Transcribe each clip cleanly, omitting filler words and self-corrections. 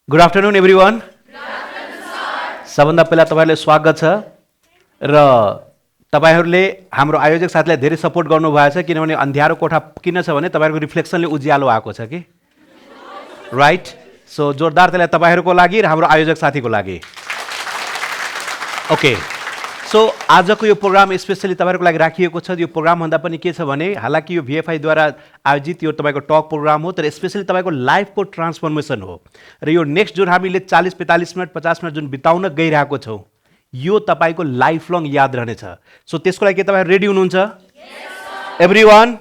Good afternoon everyone. सबभन्दा पहिला तपाईँहरूले स्वागत छ र तपाईँहरूले हाम्रो आयोजक साथीलाई धेरै सपोर्ट गर्नुभएको छ, किनभने अँध्यारो कोठा किन छ भने तपाईँहरूको रिफ्लेक्सनले उज्यालो आएको छ कि राइट। सो जोरदार त्यसलाई तपाईँहरूको लागि र हाम्रो आयोजक साथीको लागि। ओके, सो आजको यो प्रोग्राम स्पेसली तपाईँहरूको लागि राखिएको छ। यो प्रोग्राम भन्दा पनि के छ भने हालाकि यो VFIद्वारा आयोजित यो तपाईँको टक प्रोग्राम हो, तर स्पेसली तपाईँको लाइफको ट्रान्सफर्मेसन हो। र यो नेक्स्ट जुन हामीले 40-45 मिनट 50 मिनट जुन बिताउन गइरहेको छौँ, यो तपाईँको लाइफ लङ याद रहनेछ। सो त्यसको लागि के तपाईँ रेडी हुनुहुन्छ? एभ्रिवान?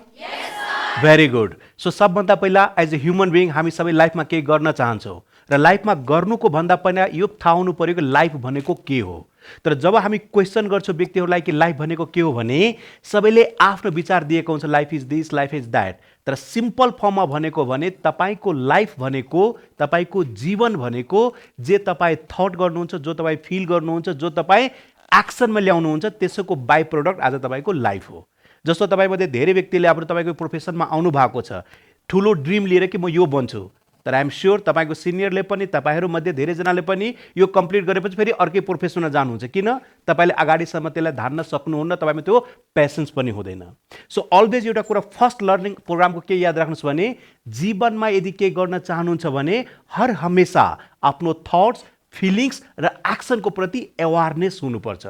Very good. सो सबभन्दा पहिला एज ए ह्युमन बिइङ हामी सबै लाइफमा केही गर्न चाहन्छौँ, र लाइफमा गर्नुको भन्दा पहिला यो थाहा हुनु पऱ्यो कि लाइफ भनेको के हो। तर जब हामी क्वेसन गर्छौँ व्यक्तिहरूलाई कि लाइफ भनेको के हो भने सबैले आफ्नो विचार दिएको हुन्छ, life is this, life is that. तर सिम्पल फर्ममा भनेको भने तपाईँको लाइफ भनेको, तपाईँको जीवन भनेको जे तपाईँ थट गर्नुहुन्छ, जो तपाईँ फिल गर्नुहुन्छ, जो तपाईँ एक्सनमा ल्याउनुहुन्छ, त्यसको बाई प्रोडक्ट आज तपाईँको लाइफ हो। जस्तो तपाईँमध्ये धेरै व्यक्तिले अब तपाईँको प्रोफेसनमा आउनु भएको छ, ठुलो ड्रिम लिएर कि म यो बन्छु, तर आइएम स्योर तपाईँको सिनियरले पनि तपाईँहरूमध्ये धेरैजनाले पनि यो कम्प्लिट गरेपछि फेरि अर्कै प्रोफेसनमा जानुहुन्छ। किन? तपाईँले अगाडिसम्म त्यसलाई धान्न सक्नुहुन्न, तपाईँमा त्यो पेसेन्स पनि हुँदैन। सो अलवेज एउटा कुरा फर्स्ट लर्निङ प्रोग्रामको के याद राख्नुहोस् भने जीवनमा यदि के गर्न चाहनुहुन्छ भने हर हमेसा आफ्नो थट्स, फिलिङ्स र एक्सनको प्रति एवारनेस हुनुपर्छ।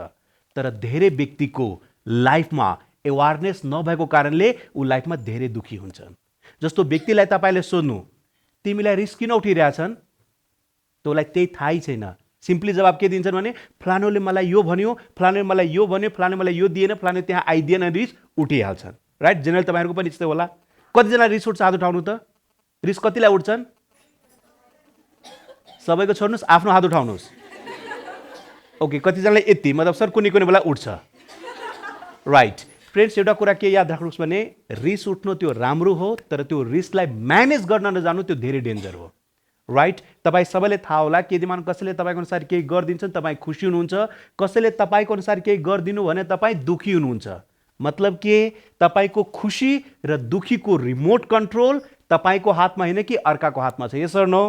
तर धेरै व्यक्तिको लाइफमा एवारनेस नभएको कारणले ऊ लाइफमा धेरै दुखी हुन्छन्। जस्तो व्यक्तिलाई तपाईँले सोध्नु तिमीलाई रिस्क किन उठिरहेछन्, तँलाई त्यही थाहै छैन। सिम्पली जवाब के दिन्छन् भने फलानुले मलाई यो भन्यो, फलानुले मलाई यो भन्यो, फलानु मलाई यो दिएन, फलानु त्यहाँ आइदिएन, रिस उठिहाल्छन्। राइट? जेनरल तपाईँहरूको पनि यस्तै होला। कतिजना रिस उठ्छ? हात उठाउनु त। रिस कतिलाई उठ्छन्? सबैको छोड्नुहोस्, आफ्नो हात उठाउनुहोस्। ओके, कतिजनालाई यति मतलब सर कुनै कुनै बेला उठ्छ। राइट फ्रेन्ड्स, एउटा कुरा के याद राख्नुहोस् भने रिस उठ्नु त्यो राम्रो हो, तर त्यो रिसलाई म्यानेज गर्न नजानु त्यो धेरै डेन्जर हो। राइट? तपाईँ सबैले थाहा होला कि यदि मान कसैले तपाईँको अनुसार केही गरिदिन्छन् तपाईँ खुसी हुनुहुन्छ, कसैले तपाईँको अनुसार केही गरिदिनु भने तपाईँ दुखी हुनुहुन्छ। मतलब के? तपाईँको खुसी र दुखीको रिमोट कन्ट्रोल तपाईँको हातमा होइन कि अर्काको हातमा छ। Yes or no?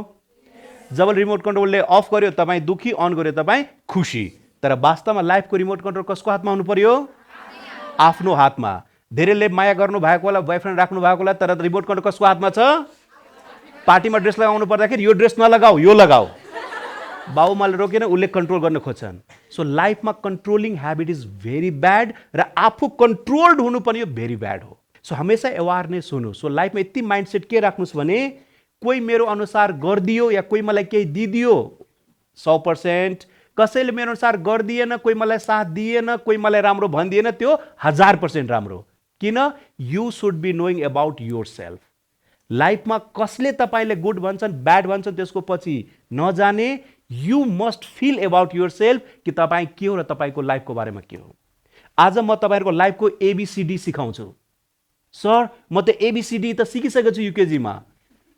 जब रिमोट कन्ट्रोलले अफ गर्यो तपाईँ दुखी, अन गर्यो तपाईँ खुसी। तर वास्तवमा लाइफको रिमोट कन्ट्रोल कसको हातमा हुनु पर्यो? आफ्नो हातमा। धेरैले माया गर्नु भएको होला, बोयफ्रेन्ड राख्नु भएको होला, तर रिमोट कन्ट्रोल कसको हातमा छ? पार्टीमा ड्रेस लगाउनु पर्दाखेरि यो ड्रेस नलगाऊ, यो लगाऊ। बाबुमाले रोकेन, उसले कन्ट्रोल गर्न खोज्छन्। सो लाइफमा controlling habit is very bad, र आफू कन्ट्रोल्ड हुनु पनि यो भेरी ब्याड हो। सो हमेसा एवारनेस हुनु। सो लाइफमा यति माइन्डसेट के राख्नुहोस् भने कोही मेरो अनुसार गरिदियो या कोही मलाई केही दिदियो 100%, कसैले मेरो अनुसार गरिदिएन, कोही मलाई साथ दिएन, कोही मलाई राम्रो भनिदिएन, त्यो 1000% राम्रो। किन? You should be knowing about yourself. लाइफमा कसले तपाईँले गुड भन्छन्, ब्याड भन्छन्, त्यसको पछि नजाने। You must feel about yourself कि तपाईँ के हो र तपाईँको लाइफको बारेमा के हो। आज म तपाईँहरूको लाइफको ABCD सिकाउँछु। सर म त ABCD त सिकिसकेको छु युकेजीमा,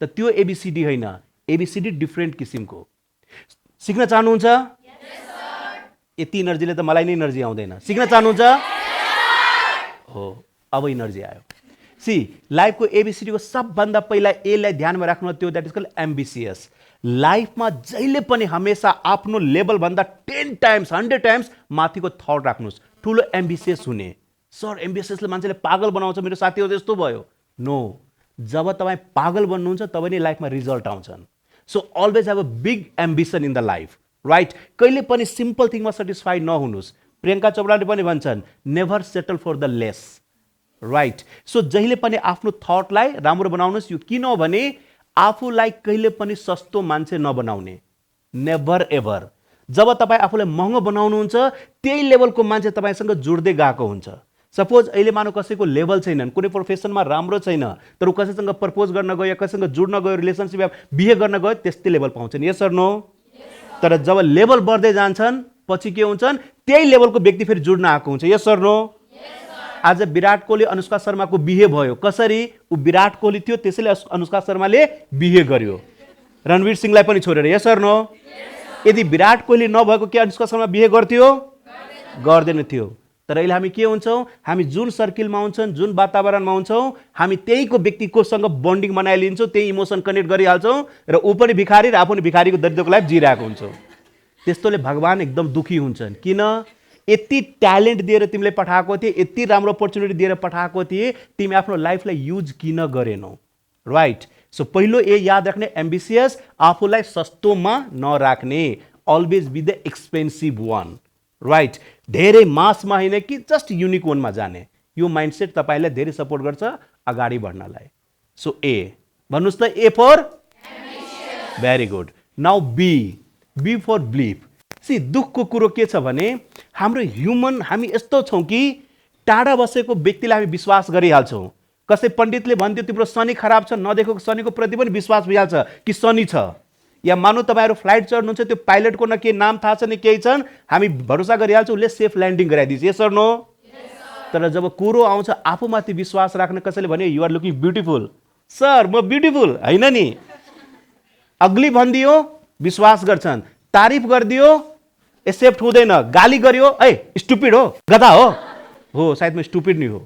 त त्यो ABCD होइन, ABCD डिफ्रेन्ट किसिमको। सिक्न चाहनुहुन्छ? यति इनर्जीले त मलाई नै इनर्जी आउँदैन। सिक्न चाहनुहुन्छ? हो, अब इनर्जी आयो। सी लाइफको ABCD को सबभन्दा पहिला एलाई ध्यानमा राख्नु, त्यो द्याट इज कल्ड एम्बिसियस। लाइफमा जहिले पनि हमेसा आफ्नो लेभल भन्दा 10 टाइम्स 100 टाइम्स माथिको थट राख्नुहोस्। ठुलो एम्बिसियस हुने। सर एम्बिसियसले मान्छेले पागल बनाउँछ, मेरो साथीहरू यस्तो भयो। नो, जब तपाईँ पागल बन्नुहुन्छ तब नै लाइफमा रिजल्ट आउँछन्। So always have a big ambition in the life. Right? कहिले पनि सिम्पल थिङमा सेटिस्फाइड नहुनुहोस्। प्रियङ्का चोपडाले पनि भन्छन् never settle for the less. Right? So जहिले पनि आफ्नो थटलाई राम्रो बनाउनुहोस्। यो किन हो भने आफूलाई कहिले पनि सस्तो मान्छे नबनाउने। Never ever. जब तपाईँ आफूलाई महँगो बनाउनुहुन्छ त्यही लेभलको मान्छे तपाईँसँग जुड्दै गएको हुन्छ। सपोज अहिले मानव कसैको लेभल छैनन्, कुनै प्रोफेसनमा राम्रो छैन, तर ऊ कसैसँग प्रपोज गर्न गयो या कसैसँग जुड्न गयो, रिलेसनसिप या बिहे गर्न गयो, त्यस्तै लेभल पाउँछन्। Yes or no? तर जब लेभल बढ्दै जान्छन् पछि के हुन्छन्, त्यही लेभलको व्यक्ति फेरि जुड्न आएको हुन्छ। यस सर नो? आज विराट कोहली अनुष्का शर्माको बिहे भयो। कसरी? ऊ विराट कोहली थियो, त्यसैले अनुष्का शर्माले बिहे गर्यो, रणवीर सिंहलाई पनि छोडेर। यस सर नो? यदि विराट कोहली नभएको के अनुष्का शर्मा बिहे गर्थ्यो? गर्दैन थियो। तर अहिले हामी के हुन्छौँ, हामी जुन सर्किलमा हुन्छौँ, जुन वातावरणमा हुन्छौँ, हामी त्यहीको व्यक्तिकोसँग बन्डिङ बनाइलिन्छौँ, त्यही इमोसन कनेक्ट गरिहाल्छौँ र ऊ पनि भिखारी र आफू पनि भिखारीको दरिद्रको लाइफ जिरहेको हुन्छौँ। त्यस्तोले भगवान एकदम दुखी हुन्छन्। किन? यति ट्यालेन्ट दिएर तिमीले पठाएको थिए, यति राम्रो अपर्च्युनिटी दिएर पठाएको थिए, तिमी आफ्नो लाइफलाई युज किन गरेनौ? राइट। सो पहिलो ए याद राख्ने, एम्बिसियस, आफूलाई सस्तोमा नराख्ने, always be the expensive one. Right. धेरै मासमा होइन कि जस्ट युनिक वानमा जाने, यो माइन्डसेट तपाईँलाई धेरै सपोर्ट गर्छ अगाडि बढ्नलाई। सो ए भन्नुहोस् त, A for very good. Now B, B for believe. C दुःखको कुरो के छ भने हाम्रो ह्युमन, हामी यस्तो छौँ कि टाढा बसेको व्यक्तिलाई हामी विश्वास गरिहाल्छौँ। कसै पण्डितले भन्थ्यो तिम्रो शनि खराब छ, नदेखेको शनिको प्रति पनि विश्वास भइहाल्छ कि शनि छ। या मानु तपाईँहरू फ्लाइट चढ्नुहुन्छ, त्यो पाइलटको न के नाम थाहा छ नि केही छन्, हामी भरोसा गरिहाल्छौँ उसले सेफ ल्यान्डिङ गराइदिन्छ। Yes or no? तर जब कुरो आउँछ आफूमाथि विश्वास राख्न, कसैले भने you are looking beautiful, sir म ब्युटिफुल होइन नि। अग्ली भनिदियो विश्वास गर्छन्, तारिफ गरिदियो एक्सेप्ट हुँदैन, गाली गरियो ए स्टुपिड हो, गधा हो सायद म स्टुपिड नि हो,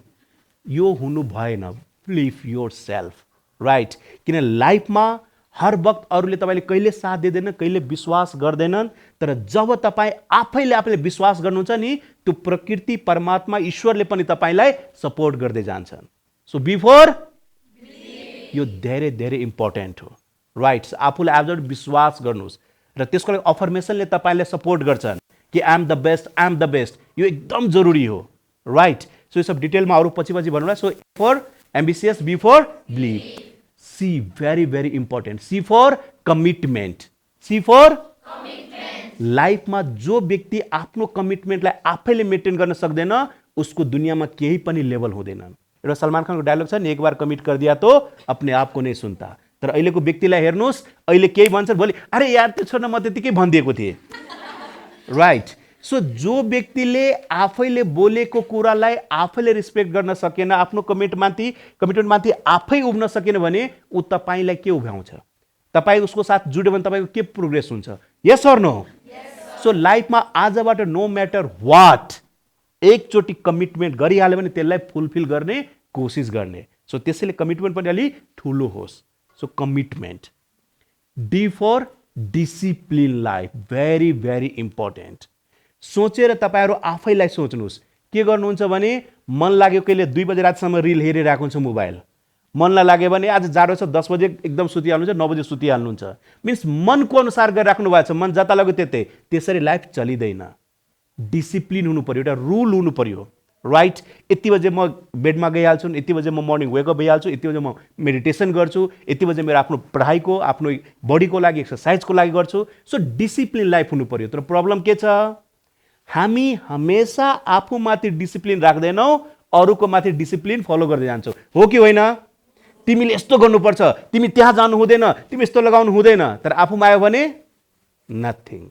यो हुनु भएन। Believe your self. राइट। किन लाइफमा हर वक्त अरूले तपाईँले कहिले साथ दिँदैन, कहिले विश्वास गर्दैनन्, तर जब तपाईँ आफैले विश्वास गर्नुहुन्छ नि, त्यो प्रकृति, परमात्मा, ईश्वरले पनि तपाईँलाई सपोर्ट गर्दै जान्छन्। सो बिफोर, यो धेरै धेरै इम्पोर्टेन्ट हो। राइट। आफूलाई एब्सोल्युट विश्वास गर्नुहोस् र त्यसको लागि अफर्मेसनले तपाईँलाई सपोर्ट गर्छन् कि I am the best, I am the best. यो एकदम जरुरी हो। राइट। सो यो सब डिटेलमा अरू पछि भन्नुलाई। So for ambitious, be for believe. C very very important, C for commitment. C for लाइफमा जो व्यक्ति आफ्नो कमिटमेन्टलाई आफैले मेन्टेन गर्न सक्दैन उसको दुनियाँमा केही पनि लेभल हुँदैन। एउटा सलमान खानको डायलग छ नि, एक बार कमिट कर दिया तो अपने आपको नै सुन्ता। तर अहिलेको व्यक्तिलाई हेर्नुहोस्, अहिले केही भन्छन्, भोलि अरे यार त्यो छोड्न म त्यतिकै भनिदिएको थिएँ। राइट। सो जो व्यक्तिले आफैले बोलेको कुरालाई आफैले रिस्पेक्ट गर्न सकेन, आफ्नो कमिटमेन्टमाथि आफै उभ्न सकेन भने ऊ तपाईँलाई के उभ्याउँछ? तपाईँ उसको साथ जुड्यो भने तपाईँको के प्रोग्रेस हुन्छ? यस अर नो? सो लाइफमा आजबाट नो म्याटर वाट एकचोटि कमिटमेन्ट गरिहाल्यो भने त्यसलाई फुलफिल गर्ने कोसिस गर्ने। सो त्यसैले कमिटमेन्ट पनि अलि ठुलो होस्। So commitment. D for discipline life, very very important. सोचेर तपाईँहरू आफैलाई सोच्नुहोस्, के गर्नुहुन्छ भने मन लाग्यो कहिले 2 बजे रातसम्म रिल हेरिरहेको हुन्छ मोबाइल, मनलाई लाग्यो भने आज जाडो छ 10 बजे एकदम सुतिहाल्नुहुन्छ, 9 बजे सुतिहाल्नुहुन्छ, मिन्स मनको अनुसार गरिराख्नु भएको छ, मन जता लाग्यो त्यतै। त्यसरी लाइफ चलिँदैन। डिसिप्लिन हुनु पर्यो, एउटा रुल हुनु पर्यो। राइट। यति बजे म बेडमा गइहाल्छु, यति बजे म मर्निङ वेकअप भइहाल्छु, यति बजे म मेडिटेसन गर्छु, यति बजे मेरो आफ्नो पढाइको, आफ्नो बडीको लागि, एक्सर्साइजको लागि गर्छु। सो डिसिप्लिन लाइफ हुनु पर्यो। तर प्रब्लम के छ? हामी हमेसा आफूमाथि डिसिप्लिन राख्दैनौँ, अरूको माथि डिसिप्लिन फलो गर्दै जान्छौँ। हो कि होइन? तिमीले यस्तो गर्नुपर्छ, तिमी त्यहाँ जानु हुँदैन, तिमी यस्तो लगाउनु हुँदैन, तर आफूमा आयो भने नथिङ।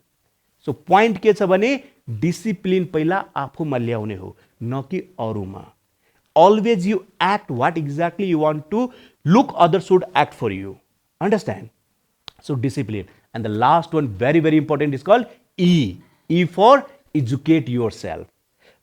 सो पोइन्ट के छ भने डिसिप्लिन पहिला आफूमा ल्याउने हो, न कि अरूमा। Always you act what exactly you want to look other should act for you. Understand? So discipline. And the last one very very important is called E. E for educate yourself.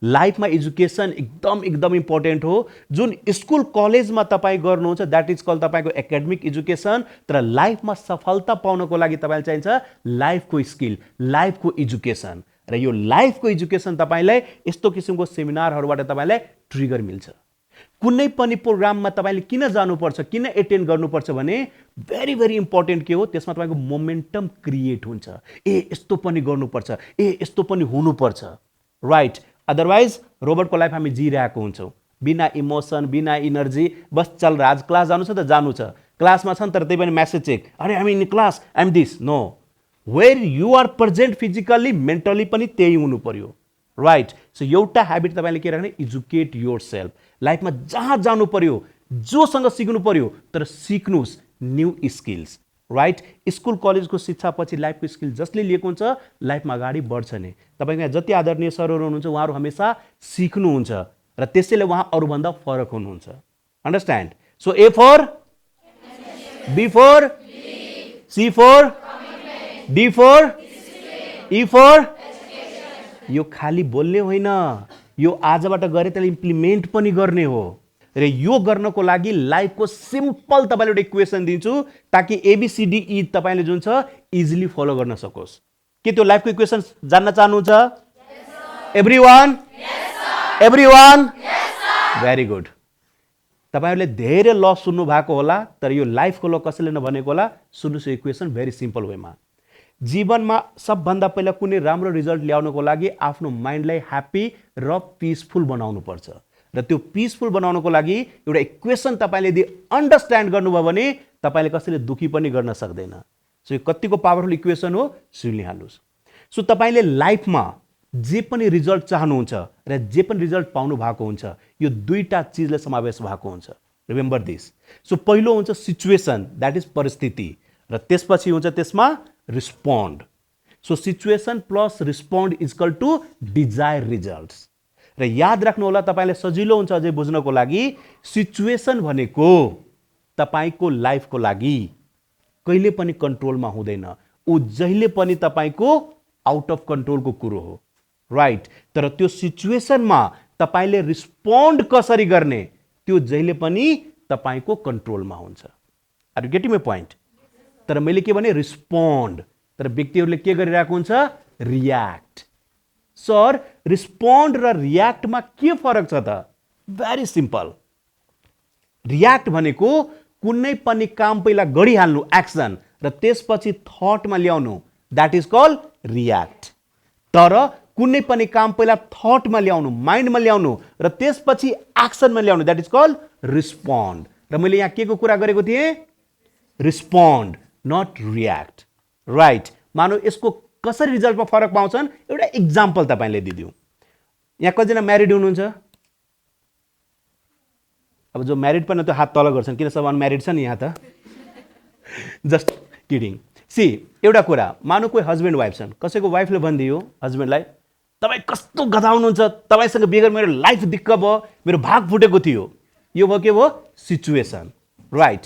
लाइफमा education एकदम important हो। जुन school कलेजमा तपाईँ गर्नुहुन्छ that is called तपाईँको academic education. तर लाइफमा सफलता पाउनको लागि तपाईँलाई चाहिन्छ लाइफको स्किल, लाइफको एजुकेसन। र यो लाइफको एजुकेसन तपाईँलाई यस्तो किसिमको सेमिनारहरूबाट तपाईँलाई ट्रिगर मिल्छ। कुनै पनि प्रोग्राममा तपाईँले किन जानुपर्छ, किन एटेन्ड गर्नुपर्छ भने भेरी भेरी इम्पोर्टेन्ट के हो, त्यसमा तपाईँको मोमेन्टम क्रिएट हुन्छ। ए यस्तो पनि गर्नुपर्छ, ए यस्तो पनि हुनुपर्छ। राइट। अदरवाइज रोबोटको लाइफ हामी जिरहेको हुन्छौँ, बिना इमोसन, बिना इनर्जी, बस चल रहा। आज क्लास जानु छ त जानु छ, क्लासमा छ नि तर त्यही पनि म्यासेज चेक, अरे I am in class, I am this. No, where you are present physically, mentally पनि त्यही हुनु पर्यो। राइट। सो एउटा ह्याबिट तपाईँले के राख्ने? Educate yourself. लाइफमा जहाँ जानु पर्यो, जोसँग सिक्नु पर्यो, तर सिक्नुहोस् न्यू स्किल्स। राइट। स्कुल कलेजको शिक्षा पछि लाइफको स्किल जसले लिएको हुन्छ लाइफमा अगाडि बढ्छ नै। तपाईँको यहाँ जति आदरणीय सरहरू हुनुहुन्छ उहाँहरू हमेसा सिक्नुहुन्छ र त्यसैले उहाँ अरूभन्दा फरक हुनुहुन्छ। Understand? So A for, B for, C for, D for, E for. यो खाली बोल्ने होइन, यो आजबाट गरे त्यसलाई इम्प्लिमेन्ट पनि गर्ने हो र यो गर्नको लागि लाइफको सिम्पल तपाईँले एउटा इक्वेसन दिन्छु ताकि एबिसिडिई तपाईँले जुन छ इजिली फलो गर्न सकोस्। के त्यो लाइफको इक्वेसन जान्न चाहनुहुन्छ? एभ्रीवान? एभ्रीवान? Very good. तपाईहरुले धेरै ल सुन्नु भएको होला तर यो लाइफको ल कसैले नभनेको होला। सुन्नुस्, इक्वेसन भेरी सिम्पल वेमा। जीवनमा सबभन्दा पहिला कुनै राम्रो रिजल्ट ल्याउनको लागि आफ्नो माइन्डलाई ह्याप्पी र पिसफुल बनाउनु पर्छ र त्यो पिसफुल बनाउनको लागि एउटा इक्वेसन तपाईले यदि अन्डरस्ट्यान्ड गर्नुभयो भने तपाईले कसैले दुखी पनि गर्न सक्दैन। सो यो कतिको पावरफुल इक्वेसन हो सुनिहाल्नुस्। सो तपाईले लाइफमा जे पनि रिजल्ट चाहनुहुन्छ र जे पनि रिजल्ट पाउनु भएको हुन्छ यो दुईटा चीजले समावेश भएको हुन्छ। Remember this. सो पहिलो हुन्छ सिचुएसन, दैट इज परिस्थिति, र त्यसपछि हुन्छ त्यसमा respond. So situation plus respond equal to desire results. र याद राख्नु होला तपाईले सजिलो हुन्छ अझै बुझ्नको लागि सिचुएसन भनेको तपाईको लाइफको लागि कहिले पनि कन्ट्रोलमा हुँदैन, उ जहिले पनि तपाईको आउट अफ कन्ट्रोलको कुरो हो, राइट। तर त्यो सिचुएसनमा तपाईले रिस्पोन्ड कसरी गर्ने त्यो जहिले पनि तपाईको कन्ट्रोलमा हुन्छ। Are you getting my point? तर मैले के भने रिस्पोन्ड, तर व्यक्तिहरूले के गरिरहेको हुन्छ? रियाक्ट। सर रिस्पोन्ड र रियाक्टमा के फरक छ त? Very simple. रियाक्ट भनेको कुनै पनि काम पहिला गरिहाल्नु एक्सन र त्यसपछि थटमा ल्याउनु, दैट इज कॉल्ड रियाक्ट। तर कुनै पनि काम पहिला थटमा ल्याउनु, माइन्डमा ल्याउनु र त्यसपछि एक्सनमा ल्याउनु, दैट इज कॉल्ड रिस्पोन्ड। र मैले यहाँ के को कुरा गरेको थिएँ? Respond, not react, right. मानौ यसको कसरी रिजल्टमा फरक पाउँछन् एउटा इक्जाम्पल तपाईले दिदिउँ। यहाँ कतिजना म्यारिड हुनुहुन्छ? अब जो म्यारिड पनि त्यो हात तल गर्छन्, किन सब अनम्यारिड छन् यहाँ त? Just kidding. सी एउटा कुरा, मानौ कोही हस्बेन्ड वाइफ छन्, कसैको वाइफले भनिदियो हस्बेन्डलाई तपाईँ कस्तो गधा हुनुहुन्छ, तपाईँसँग बिहे गरेर मेरो लाइफ दिक्क भयो, मेरो भाग फुटेको थियो। यो भयो के भयो? Situation, right.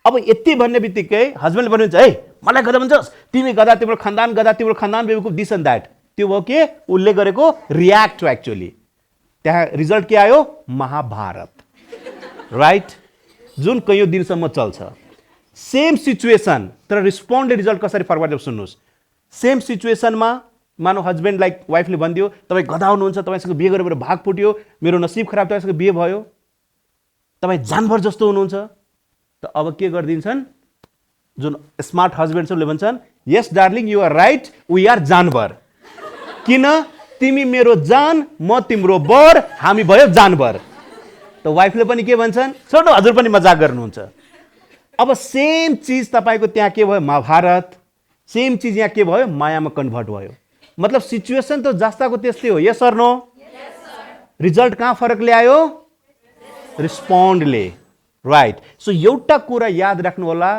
अब यति भन्ने बित्तिकै हस्बेन्डले भन्नुहुन्छ है मलाई गधा भन्छस्, तिमी गधा, तिम्रो खानदान बेवकुफ, दिस एन्ड द्याट। त्यो भयो के? उसले गरेको रियाक्ट हो एक्चुअली। त्यहाँ रिजल्ट के आयो? महाभारत, राइट, जुन कैयौं दिनसम्म चल्छ। सेम सिचुएसन तर रिस्पोन्डले रिजल्ट कसरी फरक पार्छ सुन्नुहोस्। सेम सिचुएसनमा मानौ हस्बेन्डलाई वाइफले भनिदियो तपाईँ गधा हुनुहुन्छ, तपाईँसँग बिहे गरेर मेरो भाग फुट्यो, मेरो नसिब खराब, तपाईँसँग बिहे भयो, तपाईँ जानवर जस्तो हुनुहुन्छ। त अब के गरिदिन्छन्? जुन स्मार्ट हस्बेन्ड छ उसले भन्छन् yes darling you are right, we are जानवर। किन? तिमी मेरो जान, म तिम्रो बर, हामी भयो जानवर। त वाइफले पनि के भन्छन्? छोड्नु, हजुर पनि मजाक गर्नुहुन्छ। अब सेम चीज तपाईको त्यहाँ के भयो? महाभारत। सेम चीज यहाँ के भयो? मायामा कन्भर्ट भयो। मतलब सिचुएसन त जस्ताको त्यस्तै हो, यस सर नो? रिजल्ट कहाँ फरक ल्यायो? रिस्पोन्डले, राइट। सो एउटा कुरा याद राख्नु होला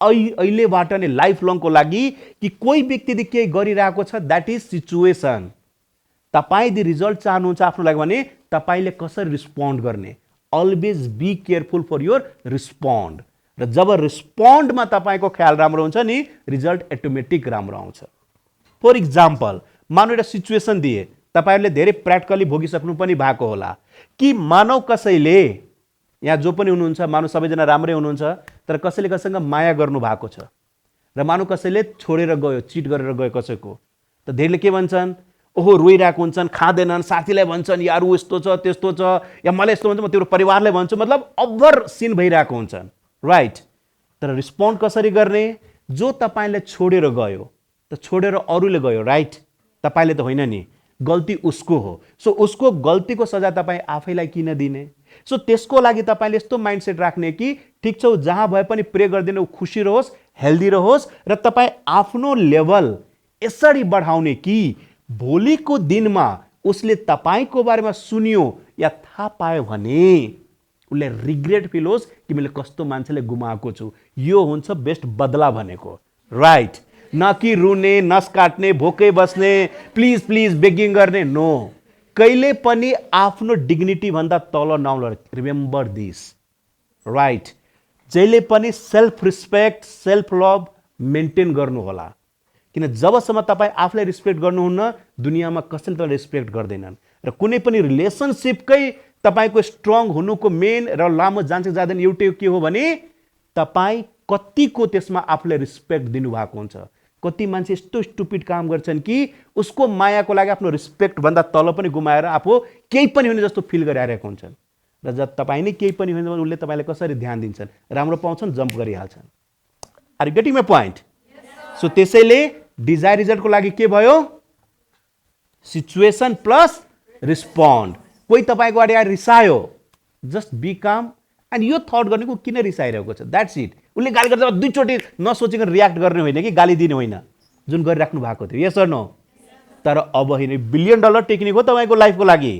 अहिलेबाट नै लाइफ लङको लागि कि कोही व्यक्तिले केही गरिरहेको छ, दैट इज सिचुएसन। तपाईँ यदि रिजल्ट चाहनुहुन्छ आफ्नो लागि भने तपाईले कसरी रिस्पोन्ड गर्ने, always be careful for your respond. र जब रिस्पोन्डमा तपाईको ख्याल राम्रो हुन्छ नि रिजल्ट अटोमेटिक राम्रो आउँछ। फर इक्जाम्पल मानौ एउटा सिचुएसन दिए, तपाईहरुले धेरै प्र्याक्टिकली भोगिसक्नु पनि भएको होला कि मानौ कसैले, यहाँ जो पनि हुनुहुन्छ मानौ सबैजना राम्रै हुनुहुन्छ तर कसैले कसैसँग माया गर्नु भएको छ र मानौ कसैले छोडेर गयो, चिट गरेर गयो कसैको, त धेरैले के भन्छन्? ओहो रोइरहेको हुन्छन्, खाँदैनन्, साथीलाई भन्छन् यार ऊ यस्तो छ त्यस्तो छ, या मलाई यस्तो भन्छ, म तिम्रो परिवारलाई भन्छु, मतलब ओभर सिन भइरहेको हुन्छन्, राइट। तर रिस्पोन्ड कसरी गर्ने? जो तपाईलाई छोडेर गयो त छोडेर अरूले गयो, राइट, तपाईले त होइन नि, गल्ती उसको हो। सो उसको गल्तीको सजा तपाईँ आफैलाई किन दिने? सो त्यसको लागि तपाईले यस्तो माइन्डसेट राख्ने कि ठिक छ जहाँ भए पनि प्रे गरिदिनु, खुसी रहोस्, हेल्दी रहोस् र तपाईँ आफ्नो लेभल यसरी बढाउने कि भोलिको दिनमा उसले तपाईको बारेमा सुन्यो या थाहा पायो भने उसले रिग्रेट फिल होस् कि मैले कस्तो मान्छेले गुमाएको छु। यो हुन्छ बेस्ट बदला भनेको, राइट। न कि रुने, नस काट्ने, भोकै बस्ने, प्लिज प्लिज बेगिङ गर्ने, नो। कहिले पनि आफ्नो डिग्निटी भन्दा तल नआउनु। Remember this, right. जहिले पनि self respect, self love maintain गर्नु होला। किन जबसम्म तपाईँ आफूलाई रिस्पेक्ट गर्नुहुन्न दुनियाँमा कसैले तपाईँलाई रिस्पेक्ट गर्दैनन्। र कुनै पनि रिलेसनसिपकै तपाईँको स्ट्रङ हुनुको मेन र लामो जान्छ जाँदैन एउटै के हो भने तपाईँ कतिको त्यसमा आफूलाई रिस्पेक्ट दिनुभएको हुन्छ। कति मान्छे यस्तो स्टुपिड काम गर्छन् कि उसको मायाको लागि आफ्नो रिस्पेक्टभन्दा तल पनि गुमाएर आफू केही पनि हुने जस्तो फिल गरिरहेको हुन्छन्। र जब तपाईँ नै केही पनि हुने भने उसले तपाईँलाई कसरी ध्यान दिन्छन्, राम्रो पाउँछन्, जम्प गरिहाल्छन्। Are you getting my point? So त्यसैले डिजायर रिजल्टको लागि के भयो? Situation plus respond. कोही तपाईँको अगाडि आएर रिसायो, जस्ट बी काम एन्ड यो थट गर्ने को किन रिसाइरहेको छ, द्याट्स इट। उसले गाली गर्दा दुईचोटि नसोचिकन रियाक्ट गर्ने होइन कि गाली दिने होइन, जुन गरिराख्नु भएको थियो। Yes or no? तर अब होइन, $1 बिलियन टेक्निक हो तपाईँको लाइफको लागि।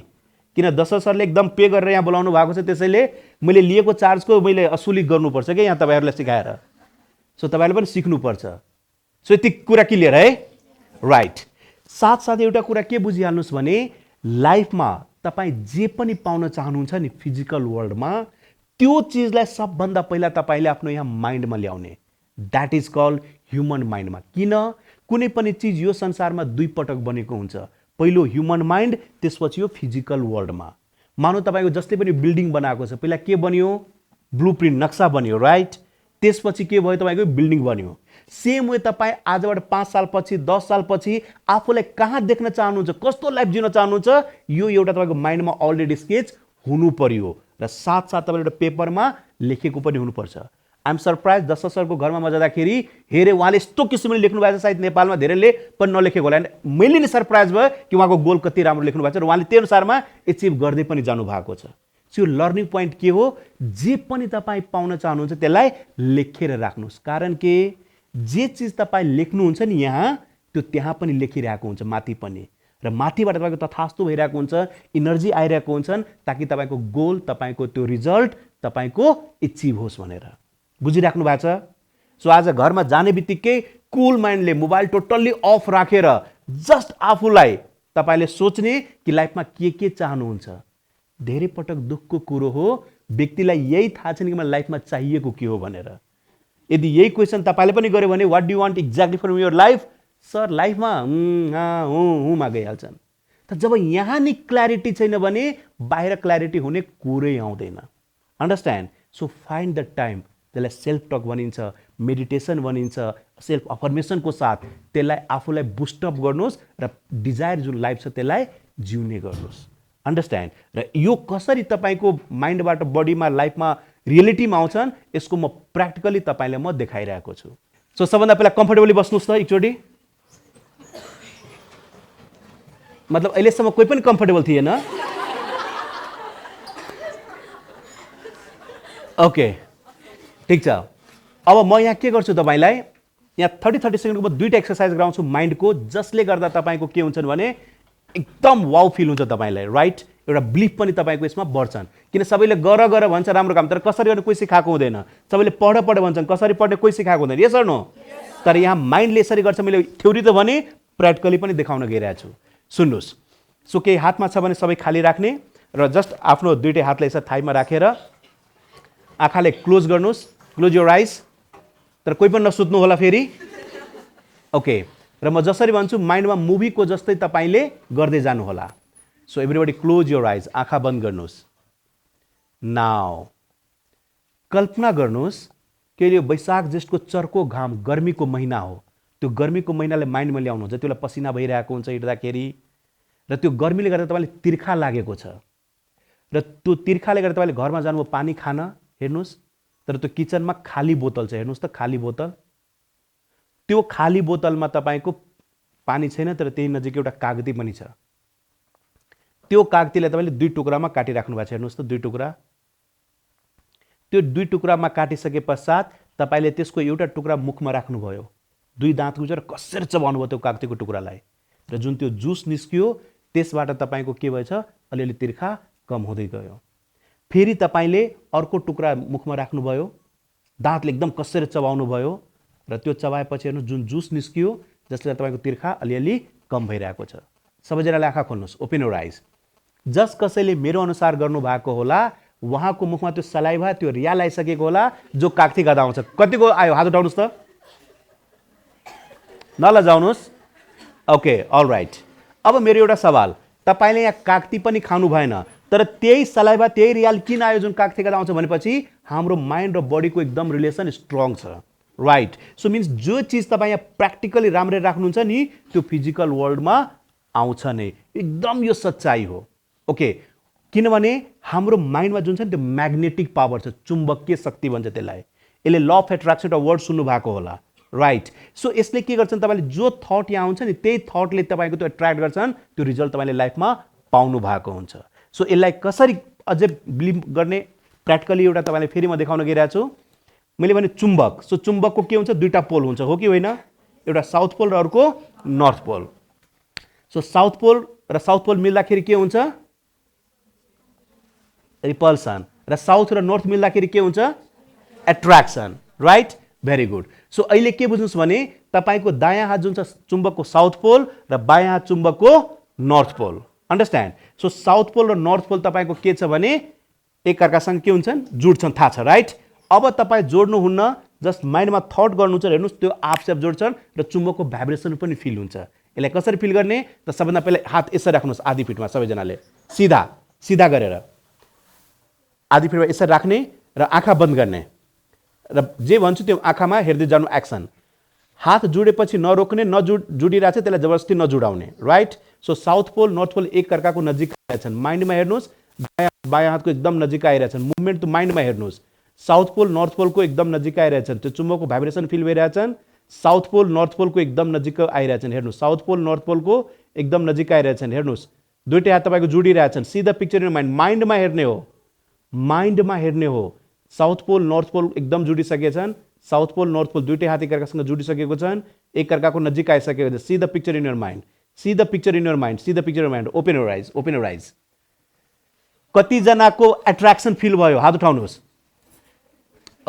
किन दशरथ सरले एकदम पे गरेर यहाँ बोलाउनु भएको छ, त्यसैले मैले लिएको चार्जको मैले असुली गर्नुपर्छ क्या यहाँ तपाईँहरूलाई सिकाएर। सो तपाईँले पनि सिक्नुपर्छ। सो यति कुरा क्लियर है? राइट। साथसाथै एउटा कुरा के बुझिहाल्नुहोस् भने लाइफमा तपाईँ जे पनि पाउन चाहनुहुन्छ नि फिजिकल वर्ल्डमा, त्यो चिजलाई सबभन्दा पहिला तपाईँले आफ्नो यहाँ माइन्डमा ल्याउने, द्याट इज कल्ड ह्युमन माइन्डमा। किन? कुनै पनि चिज यो संसारमा 2 पटक बनेको हुन्छ। पहिलो ह्युमन माइन्ड, त्यसपछि यो फिजिकल वर्ल्डमा। मानौ तपाईँको जस्तै पनि बिल्डिङ बनाएको छ, पहिला के बन्यो? ब्लुप्रिन्ट, नक्सा बन्यो, राइट? त्यसपछि के भयो? तपाईँको बिल्डिङ बन्यो। सेम वे तपाईँ आजबाट 5 सालपछि 10 सालपछि आफूलाई कहाँ देख्न चाहनुहुन्छ, कस्तो लाइफ जिउन चाहनुहुन्छ, यो एउटा तपाईँको माइन्डमा अलरेडी स्केच हुनु पर्यो र साथसाथ तपाईँले एउटा पेपरमा लेखेको पनि हुनुपर्छ। आइएम सरप्राइज, दशरथ सरको घरमा म जाँदाखेरि हेरेँ उहाँले यस्तो किसिमले लेख्नु भएको छ, सायद नेपालमा धेरैले पनि नलेखेको होला। मैले नै सरप्राइज भयो कि उहाँको गोल कति राम्रो लेख्नु भएको छ र उहाँले त्यो अनुसारमा एचिभ गर्दै पनि जानु भएको छ। सो लर्निङ पोइन्ट के हो? जे पनि तपाईँ पाउन चाहनुहुन्छ त्यसलाई लेखेर राख्नुहोस्। कारण के? जे चिज तपाईँ लेख्नुहुन्छ नि यहाँ, त्यो त्यहाँ पनि लेखिरहेको हुन्छ, माथि पनि। र माथिबाट तपाईँको तथास्तु भइरहेको हुन्छ, इनर्जी आइरहेको हुन्छन्, ताकि तपाईँको गोल, तपाईँको त्यो रिजल्ट तपाईँको एचिभ होस् भनेर। बुझिराख्नु भएको छ? सो आज घरमा जाने बित्तिकै कुल माइन्डले मोबाइल टोटल्ली अफ राखेर जस्ट आफूलाई तपाईँले सोच्ने कि लाइफमा के चाहनुहुन्छ। धेरै पटक दुःखको कुरो हो, व्यक्तिलाई यही थाहा छैन कि मलाई लाइफमा चाहिएको के हो भनेर। यदि यही क्वेसन तपाईँले पनि गर्यो भने what do you want exactly from your life? Sir लाइफमा हुँमा गइहाल्छन्। तर जब यहाँ नि क्ल्यारिटी छैन भने बाहिर क्ल्यारिटी हुने कुरै आउँदैन। Understand? So find the time, त्यसलाई सेल्फ टक भनिन्छ, मेडिटेसन भनिन्छ, सेल्फ अफर्मेसनको साथ त्यसलाई आफूलाई बुस्टअप गर्नुहोस् र डिजायर जुन लाइफ छ त्यसलाई जिउने गर्नुहोस्। अन्डरस्ट्यान्ड? र यो कसरी तपाईँको माइन्डबाट बडीमा लाइफमा रियलिटीमा आउँछन्, यसको म प्र्याक्टिकली तपाईँलाई म देखाइरहेको छु। सो सबभन्दा पहिला कम्फर्टेबली बस्नुहोस् त एकचोटि। मतलब अहिलेसम्म कोही पनि कम्फर्टेबल थिएन? ओके, ठिक छ। अब म यहाँ के गर्छु तपाईँलाई, यहाँ 30 सेकेन्डको म 2टा एक्सर्साइज गराउँछु माइन्डको, जसले गर्दा तपाईँको के हुन्छन् भने एकदम वाउ फिल हुन्छ तपाईँलाई, राइट? एउटा बिलिफ पनि तपाईँको यसमा बढ्छन्। किन सबैले गर भन्छ राम्रो काम, तर कसरी गर्ने कोही सिकाएको हुँदैन। सबैले पढ भन्छन्, कसरी पढ्ने कोही सिकाएको हुँदैन। Yes or no? तर यहाँ माइन्डले यसरी गर्छ। मैले थ्योरी त भने प्र्याक्टिकली पनि देखाउन गइरहेको छु। सुन्नुहोस्। सो केही हातमा छ भने सबै खाली राख्ने र जस्ट आफ्नो 2टै हातलाई यसरी थाइमा राखेर आँखाले क्लोज गर्नुहोस्, क्लोज योर आइज। तर कोही पनि नसुत्नु होला फेरि, ओके? र म जसरी भन्छु माइन्डमा मुभीको जस्तै तपाईँले गर्दै जानु होला। सो एभ्रीबडी क्लोज योर आइज, आँखा बन्द गर्नुहोस्। नाउ कल्पना गर्नुहोस् कि यो वैशाख ज्येष्ठको चर्को घाम, गर्मीको महिना हो। त्यो गर्मीको महिनाले माइन्डमा ल्याउनुहुन्छ, त्यसलाई पसिना भइरहेको हुन्छ हिँड्दाखेरि, र त्यो गर्मीले गर्दा तपाईँले तिर्खा लागेको छ, र त्यो तिर्खाले गर्दा तपाईँले घरमा जानुभयो पानी खान, हेर्नुहोस्, तर त्यो किचनमा खाली बोतल छ, हेर्नुहोस् त खाली बोतल। त्यो खाली बोतलमा तपाईँको पानी छैन, तर त्यही नजिक एउटा कागती पनि छ। त्यो कागतीलाई तपाईँले 2 टुक्रामा काटिराख्नु भएको छ, हेर्नुहोस् त 2 टुक्रा। त्यो 2 टुक्रामा काटिसके पश्चात तपाईँले त्यसको एउटा टुक्रा मुखमा राख्नुभयो, 2 दाँत गुजेर कसरी चबाउनु भयो त्यो कागतीको टुक्रालाई, र जुन त्यो जुस निस्कियो त्यसबाट तपाईँको के भएछ, अलिअलि तिर्खा कम हुँदै गयो। फेरि तपाईँले अर्को टुक्रा मुखमा राख्नुभयो, दाँतले एकदम कसरी चबाउनु भयो, र त्यो चबाएपछि हेर्नुहोस् जुन जुस निस्कियो जसले तपाईँको तिर्खा अलिअलि कम भइरहेको छ। सबैजनाले आँखा खोल्नुहोस्, ओपन योर आइज। जस कसैले मेरो अनुसार गर्नुभएको होला उहाँको मुखमा त्यो सलाइभा, त्यो रियाल आइसकेको होला जो कागती गर्दा आउँछ। कतिको आयो हात उठाउनुहोस् त, नलजाउनुहोस्। Okay, all right. अब मेरो एउटा सवाल, तपाईँले यहाँ कागती पनि खानु भएन, तर त्यही सलाइभा त्यही रियाल किन आयो जुन कागती गर्दा आउँछ भनेपछि हाम्रो माइन्ड र बडीको एकदम रिलेसन स्ट्रङ छ, राइट। सो मिन्स जो चिज तपाईँ यहाँ प्र्याक्टिकली राम्ररी राख्नुहुन्छ नि त्यो फिजिकल वर्ल्डमा आउँछ नै, एकदम यो सच्चाइ हो। ओके, किनभने हाम्रो माइन्डमा जुन छ नि त्यो म्याग्नेटिक पावर छ, चुम्बकीय शक्ति भन्छ त्यसलाई। यसले ल अफ एट्र्याक्सन एउटा वर्ड सुन्नु भएको होला, राइट। सो यसले के गर्छन्, तपाईँले जो थट यहाँ आउँछ नि त्यही थटले तपाईँको त्यो एट्र्याक्ट गर्छन्, त्यो रिजल्ट तपाईँले लाइफमा पाउनु भएको हुन्छ। सो यसलाई कसरी अझै बिलिभ गर्ने प्र्याक्टिकली एउटा तपाईँलाई फेरि म देखाउन गइरहेको छु। मैले भने चुम्बक, सो चुम्बकको के हुन्छ, दुईवटा पोल हुन्छ, हो कि होइन? एउटा साउथ पोल र अर्को north pole. So south pole र साउथ पोल मिल्दाखेरि के हुन्छ, रिपल्सन, र साउथ र नर्थ मिल्दाखेरि के हुन्छ, attraction, right. Very good. So अहिले के बुझ्नुहोस् भने तपाईँको दायाँ हात जुन छ चुम्बकको साउथ पोल र बायाँ हात चुम्बकको north pole, understand. So south pole र नर्थ पोल तपाईँको के छ भने एकअर्कासँग के हुन्छन्, जुड्छन्, थाहा छ, राइट। अब तपाईँ जोड्नुहुन्न, जस्ट माइन्डमा थट गर्नुहुन्छ, हेर्नुहोस् त्यो आफसेप जोड्छन् र चुम्बकको भाइब्रेसन पनि फिल हुन्छ। यसलाई कसरी फिल गर्ने त सबभन्दा पहिला हात यसरी राख्नुहोस् आधी फिटमा, सबैजनाले सिधा सिधा गरेर आधी फिटमा यसरी राख्ने र आँखा बन्द गर्ने, र जे भन्छु त्यो आँखामा हेर्दै जानु, एक्सन। हात जोडेपछि नरोक्ने, जुडिरहेको छ त्यसलाई जबरजस्ती नजुडाउने, right. So south pole north pole एकअर्काको नजिक आइरहेछन्, माइन्डमा हेर्नुहोस्, बायाँ हातको एकदम नजिक आइरहेछन्, मुभमेन्ट त माइन्डमा हेर्नुहोस्, साउथ पोल नर्थ पोलको एकदम नजिक आइरहेछन्, त्यो चुम्बकको भाइब्रेसन फिल भइरहेछन्, साउथ पोल नर्थ पोलको एकदम नजिक आइरहेछन्, हेर्नुहोस्, साउथ पोल नर्थ पोलको एकदम नजिक आइरहेछन्, हेर्नुहोस्, दुईटै हात तपाईँको जोडिरहेछन्, see the picture in mind, माइन्डमा हेर्ने हो, माइन्डमा हेर्ने हो। साउथ पोल नर्थ पोल एकदम जुडिसकेछन्, साउथ पोल नर्थ पोल दुईटै हात एकअर्कासँग जुडिसकेको छन्, एकअर्काको नजिक आइसकेको छ। See the picture in your mind, see the picture in your mind, see the picture in mind. Open your eyes, open your eyes. कतिजनाको एट्र्याक्सन फिल भयो, हात उठाउनुहोस्।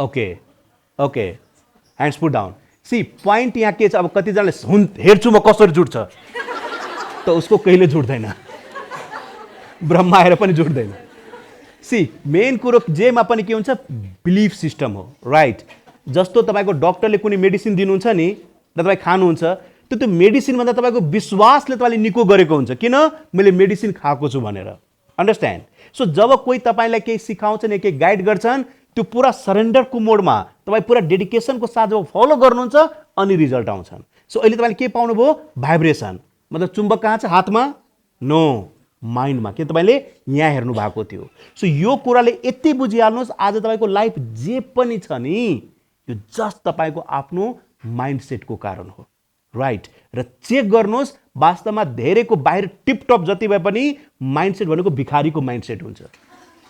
Okay okay, hands put down. See point यहाँ के छ, अब कतिजनाले हेर्छु म कसरी जुट्छ, त उसको कहिले जुट्दैन, ब्रह्मा आएर पनि जुट्दैन। सी मेन कुरो जेमा पनि के हुन्छ, बिलिफ सिस्टम हो, राइट। जस्तो तपाईँको डक्टरले कुनै मेडिसिन दिनुहुन्छ नि र तपाईँ खानुहुन्छ, त्यो मेडिसिनभन्दा तपाईँको विश्वासले तपाईँले निको गरेको हुन्छ, किन, मैले मेडिसिन खाएको छु भनेर, अन्डरस्ट्यान्ड। सो जब कोही तपाईँलाई केही सिकाउँछन्, केही गाइड गर्छन्, त्यो पुरा सरेन्डरको मोडमा तपाईँ पुरा डेडिकेसनको साथ जब फलो गर्नुहुन्छ अनि रिजल्ट आउँछन्। सो अहिले तपाईँले के पाउनुभयो, भाइब्रेसन, मतलब चुम्बक कहाँ छ, हातमा, नो, माइन्डमा, के तपाईँले यहाँ हेर्नु भएको थियो। सो यो कुराले यति बुझिहाल्नुहोस्, आज तपाईँको लाइफ जे पनि छ नि यो जस्ट तपाईँको आफ्नो माइन्डसेटको कारण हो, राइट। र चेक गर्नुहोस्, वास्तवमा धेरैको बाहिर टिपटप जति भए पनि माइन्डसेट भनेको भिखारीको माइन्डसेट हुन्छ,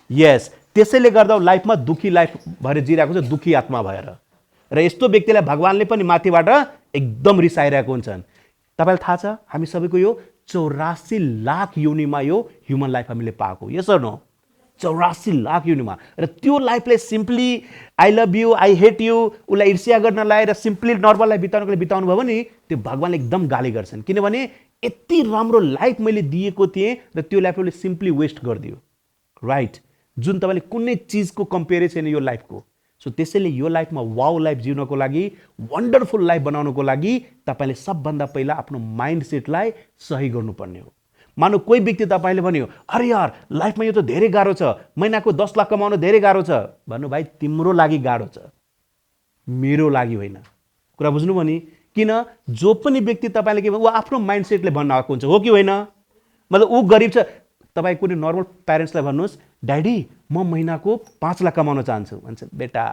यस। त्यसैले गर्दा लाइफमा दुखी लाइफ भएर जिरहेको छ, दुखी आत्मा भएर। र यस्तो व्यक्तिलाई भगवानले पनि माथिबाट एकदम रिसाइरहेको हुन्छन्। तपाईँलाई थाहा छ हामी सबैको यो 84 लाख योनिमा यो ह्युमन लाइफ हामीले पाएको, यस अर नो, 84 लाख योनिमा। र त्यो लाइफलाई simply I love you, I hate you, उसलाई ईर्ष्या गर्न लाएर सिम्पली नर्मल लाइफ बिताउनको लागि बिताउनु भयो भने त्यो भगवानले एकदम गाली गर्छन्, किनभने यति राम्रो लाइफ मैले दिएको थिएँ र त्यो लाइफ मैले सिम्पली वेस्ट गरिदियो, राइट। जुन तपाईँले कुनै चिजको कम्पेयर छैन यो लाइफको। सो त्यसैले यो लाइफमा वाउ लाइफ जिउनको लागि, वन्डरफुल लाइफ बनाउनको लागि तपाईँले सबभन्दा पहिला आफ्नो माइन्डसेटलाई सही गर्नुपर्ने हो। मानौ कोही व्यक्ति तपाईँले भन्यो, अरे यार लाइफमा यो त धेरै गाह्रो छ, महिनाको 10 लाख कमाउनु धेरै गाह्रो छ, भन्नु भाइ तिम्रो लागि गाह्रो छ, मेरो लागि होइन। कुरा बुझ्नुभयो नि? किन, जो पनि व्यक्ति तपाईँले के ऊ आफ्नो माइन्डसेटले भन्न आएको हुन्छ, हो कि होइन? मतलब ऊ गरिब छ, तपाईँ कुनै नर्मल प्यारेन्ट्सलाई भन्नुहोस्, ड्याडी म महिनाको 5 लाख कमाउन चाहन्छु भन्छ, बेटा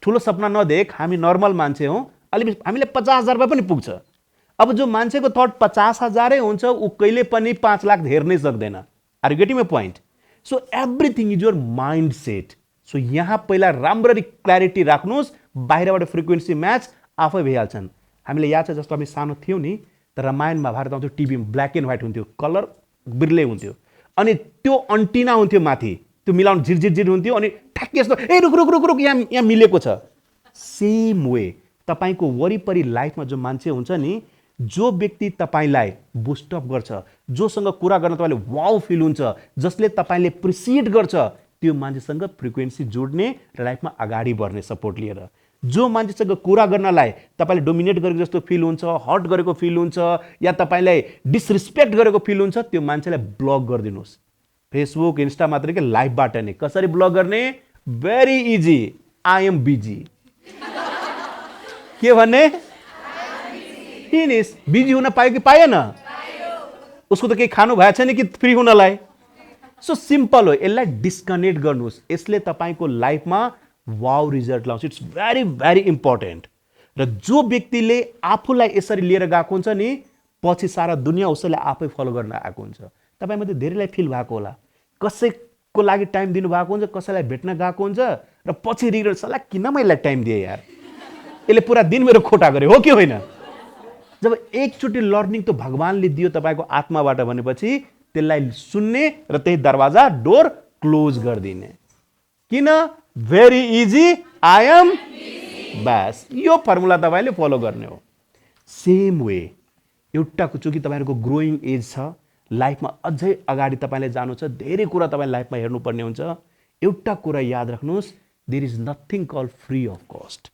ठुलो सपना नदेख, हामी नर्मल मान्छे हौँ, अलि हामीले 50,000 रुपियाँ पनि पुग्छ। अब जो मान्छेको थट 50,000 हुन्छ ऊ कहिले पनि 5 लाख हेर्नै सक्दैन। Are you getting my point? So everything is your mind set. So यहाँ पहिला राम्ररी क्ल्यारिटी राख्नुहोस्, बाहिरबाट फ्रिक्वेन्सी म्याच आफै भइहाल्छन्। हामीले याद छ जस्तो हामी सानो थियौँ नि, त रामायण महाभारत आउँथ्यो टिभीमा, ब्ल्याक एन्ड व्हाइट हुन्थ्यो, कलर बिर्लै हुन्थ्यो, अनि त्यो अन्टिना हुन्थ्यो माथि, त्यो मिलाउनु झिर हुन्थ्यो, अनि ठ्याक्कै यस्तो ए रुक रुक रुक रुक यहाँ मिलेको छ। सेम वे तपाईँको वरिपरि लाइफमा जो मान्छे हुन्छ नि, जो व्यक्ति तपाईँलाई बुस्टअप गर्छ, जोसँग कुरा गर्न तपाईँले वाउ फिल हुन्छ, जसले तपाईँले प्रिसिएट गर्छ, त्यो मान्छेसँग फ्रिक्वेन्सी जोड्ने र लाइफमा अगाडि बढ्ने सपोर्ट लिएर। जो मान्छेसँग कुरा गर्नलाई तपाईँले डोमिनेट गरेको जस्तो फिल हुन्छ, हर्ट गरेको फिल हुन्छ, या तपाईँलाई डिसरिस्पेक्ट गरेको फिल हुन्छ, त्यो मान्छेलाई ब्लक गरिदिनुहोस्। फेसबुक इन्स्टा मात्रै के, लाइफबाट नै। कसरी ब्लक गर्ने? Very easy, I am busy. के भन्ने? फिनिस। बिजी हुन पायो कि पाएन? उसको त केही खानु भएको छैन कि फ्री हुनलाई? सो सिम्पल हो, यसलाई डिस्कनेक्ट गर्नुहोस्। यसले तपाईँको लाइफमा वाउ रिजल्ट लाउँछ। It's very very important. र जो व्यक्तिले आफूलाई यसरी लिएर गएको हुन्छ नि, पछि सारा दुनियाँ उसैलाई आफै फलो गर्न आएको हुन्छ। तपाईँमध्ये धेरैलाई फिल भएको होला, कसैको लागि टाइम दिनुभएको हुन्छ, कसैलाई भेट्न गएको हुन्छ, र पछि रिग्रेट, सल्लाह किन मैले टाइम दिएँ यार, यसले पुरा दिन मेरो खोटा गर्यो, हो कि होइन? जब एकचोटि लर्निङ त भगवान्ले दियो तपाईँको आत्माबाट भनेपछि त्यसलाई सुन्ने र त्यही दरवाजा डोर क्लोज गरिदिने। किन? Very easy, I am. बस यो फर्मुला तपाईँले फलो गर्ने हो। सेम वे एउटा चुकी तपाईँहरूको ग्रोइङ एज छ, लाइफमा अझै अगाडि तपाईँले जानु छ, धेरै कुरा तपाईँ लाइफमा हेर्नुपर्ने हुन्छ। एउटा कुरा याद राख्नुहोस्, there is nothing call free of cost.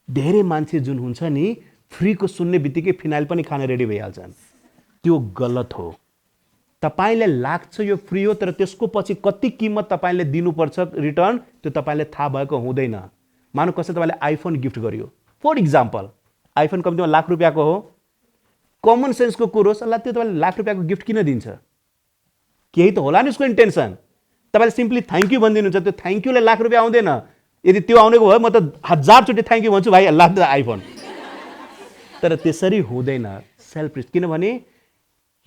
धेरै मान्छे जुन हुन्छ नि, फ्रीको सुन्ने बित्तिकै फिनाइल पनि खान रेडी भइहाल्छन्। त्यो गलत हो। तपाईँलाई लाग्छ यो फ्री हो, तर त्यसको पछि कति किम्मत तपाईँले दिनुपर्छ रिटर्न, त्यो तपाईँले थाहा भएको हुँदैन। मानौ कसै तपाईँले आइफोन गिफ्ट गर्यो, फर इक्जाम्पल, आइफोन कम्तीमा ₹1,00,000 हो, कमन सेन्सको कुरो, सल्लाह त्यो तपाईँले ₹1,00,000 गिफ्ट किन दिन्छ? केही त होला नि उसको इन्टेन्सन। तपाईँले सिम्पली थ्याङ्क यू भनिदिनुहुन्छ, त्यो थ्याङ्क यूले ₹1,00,000 आउँदैन। यदि त्यो आउनेको भयो, म त 1000 थ्याङ्क यू भन्छु भाइ, अल्लाह आइफोन। तर त्यसरी हुँदैन। सेल्फ रिस्क, किनभने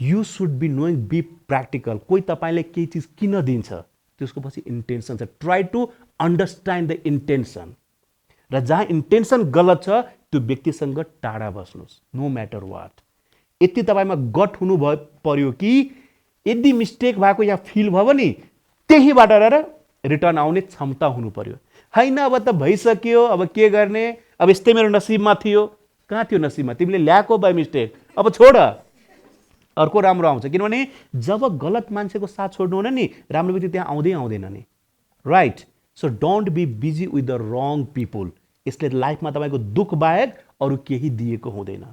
you should be knowing, be practical. कोही तपाईँले केही चिज किन दिन्छ, त्यसको पछि इन्टेन्सन छ। Try to understand the intention. र जहाँ इन्टेन्सन गलत छ त्यो व्यक्तिसँग टाढा बस्नुहोस्, नो म्याटर वाट। यति तपाईँमा गट हुनु पर्यो कि यदि मिस्टेक भएको या फिल भयो भने त्यहीबाट रिटर्न आउने क्षमता हुनु पर्यो। होइन अब त भइसक्यो, अब के गर्ने, अब यस्तै मेरो नसिबमा थियो। कहाँ थियो नसिबमा? तिमीले ल्याएको बाई मिस्टेक, अब छोड, अर्को राम्रो आउँछ। किनभने जब गलत मान्छेको साथ छोड्नु हुने नि, राम्रो व्यक्ति त्यहाँ आउँदै आउँदैन नि, right? So don't be busy with the wrong people. यसले लाइफमा तपाईँको दुःख बाहेक अरू केही दिएको हुँदैन।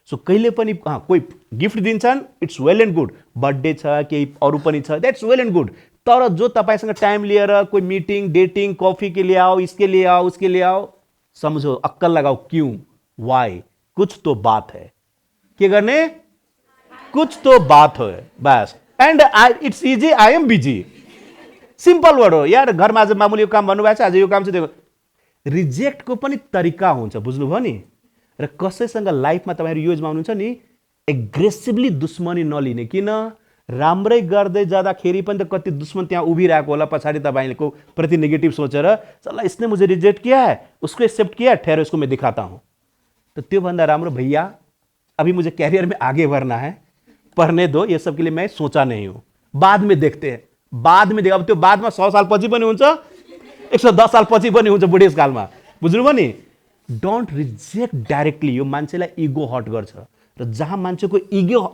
सो कहिले पनि कोही गिफ्ट दिन्छन्, it's well and good, birthday छ, केही अरू पनि छ, द्याट्स वेल एन्ड गुड। तर जो तपाईँसँग टाइम लिएर कोही मिटिङ, डेटिङ, कॉफी के लिए आओ, इसके लिए आओ, उसके लिए आओ, समझो, अक्कल लगाओ, क्यों, वाई, कुछ तो बात है। के गर्ने? कुछ तो बात हो, बस। And it's easy, I am busy. Simple word हो यार। घरमा आज मामुली यो काम भन्नुभएको छ, आज यो काम छ, त्यो रिजेक्टको पनि तरिका हुन्छ, बुझ्नुभयो नि? र कसैसँग लाइफमा तपाईँहरू यो जमाउनुहुन्छ नि, एग्रेसिभली दुश्मनी नलिने। किन? राम्रै गर्दै जाँदाखेरि पनि त कति दुश्मन त्यहाँ उभिरहेको होला पछाडि तपाईँको प्रति नेगेटिभ सोचेर, चल इसने मुझे रिजेक्ट किया है, उसको एक्सेप्ट किया है, ठहरो इसको मैं दिखाता हूँ। तो त्योभन्दा राम्रो, भैया अभी मुझे कैरियर में आगे बढ़ना है, पढ़ने दो, ये सब के लिए मैं सोचा नहीं हूँ, बाद में देखते हैं, बाद में देखा। अब त्यो बादमा 100 साल पछि पनि हुन्छ, 110 साल पछि पनि हुन्छ, बुढेसकालमा। बुझ्नुभयो नि? Don't reject directly. यो मान्छेलाई इगो हट गर्छ, र जहाँ मान्छेको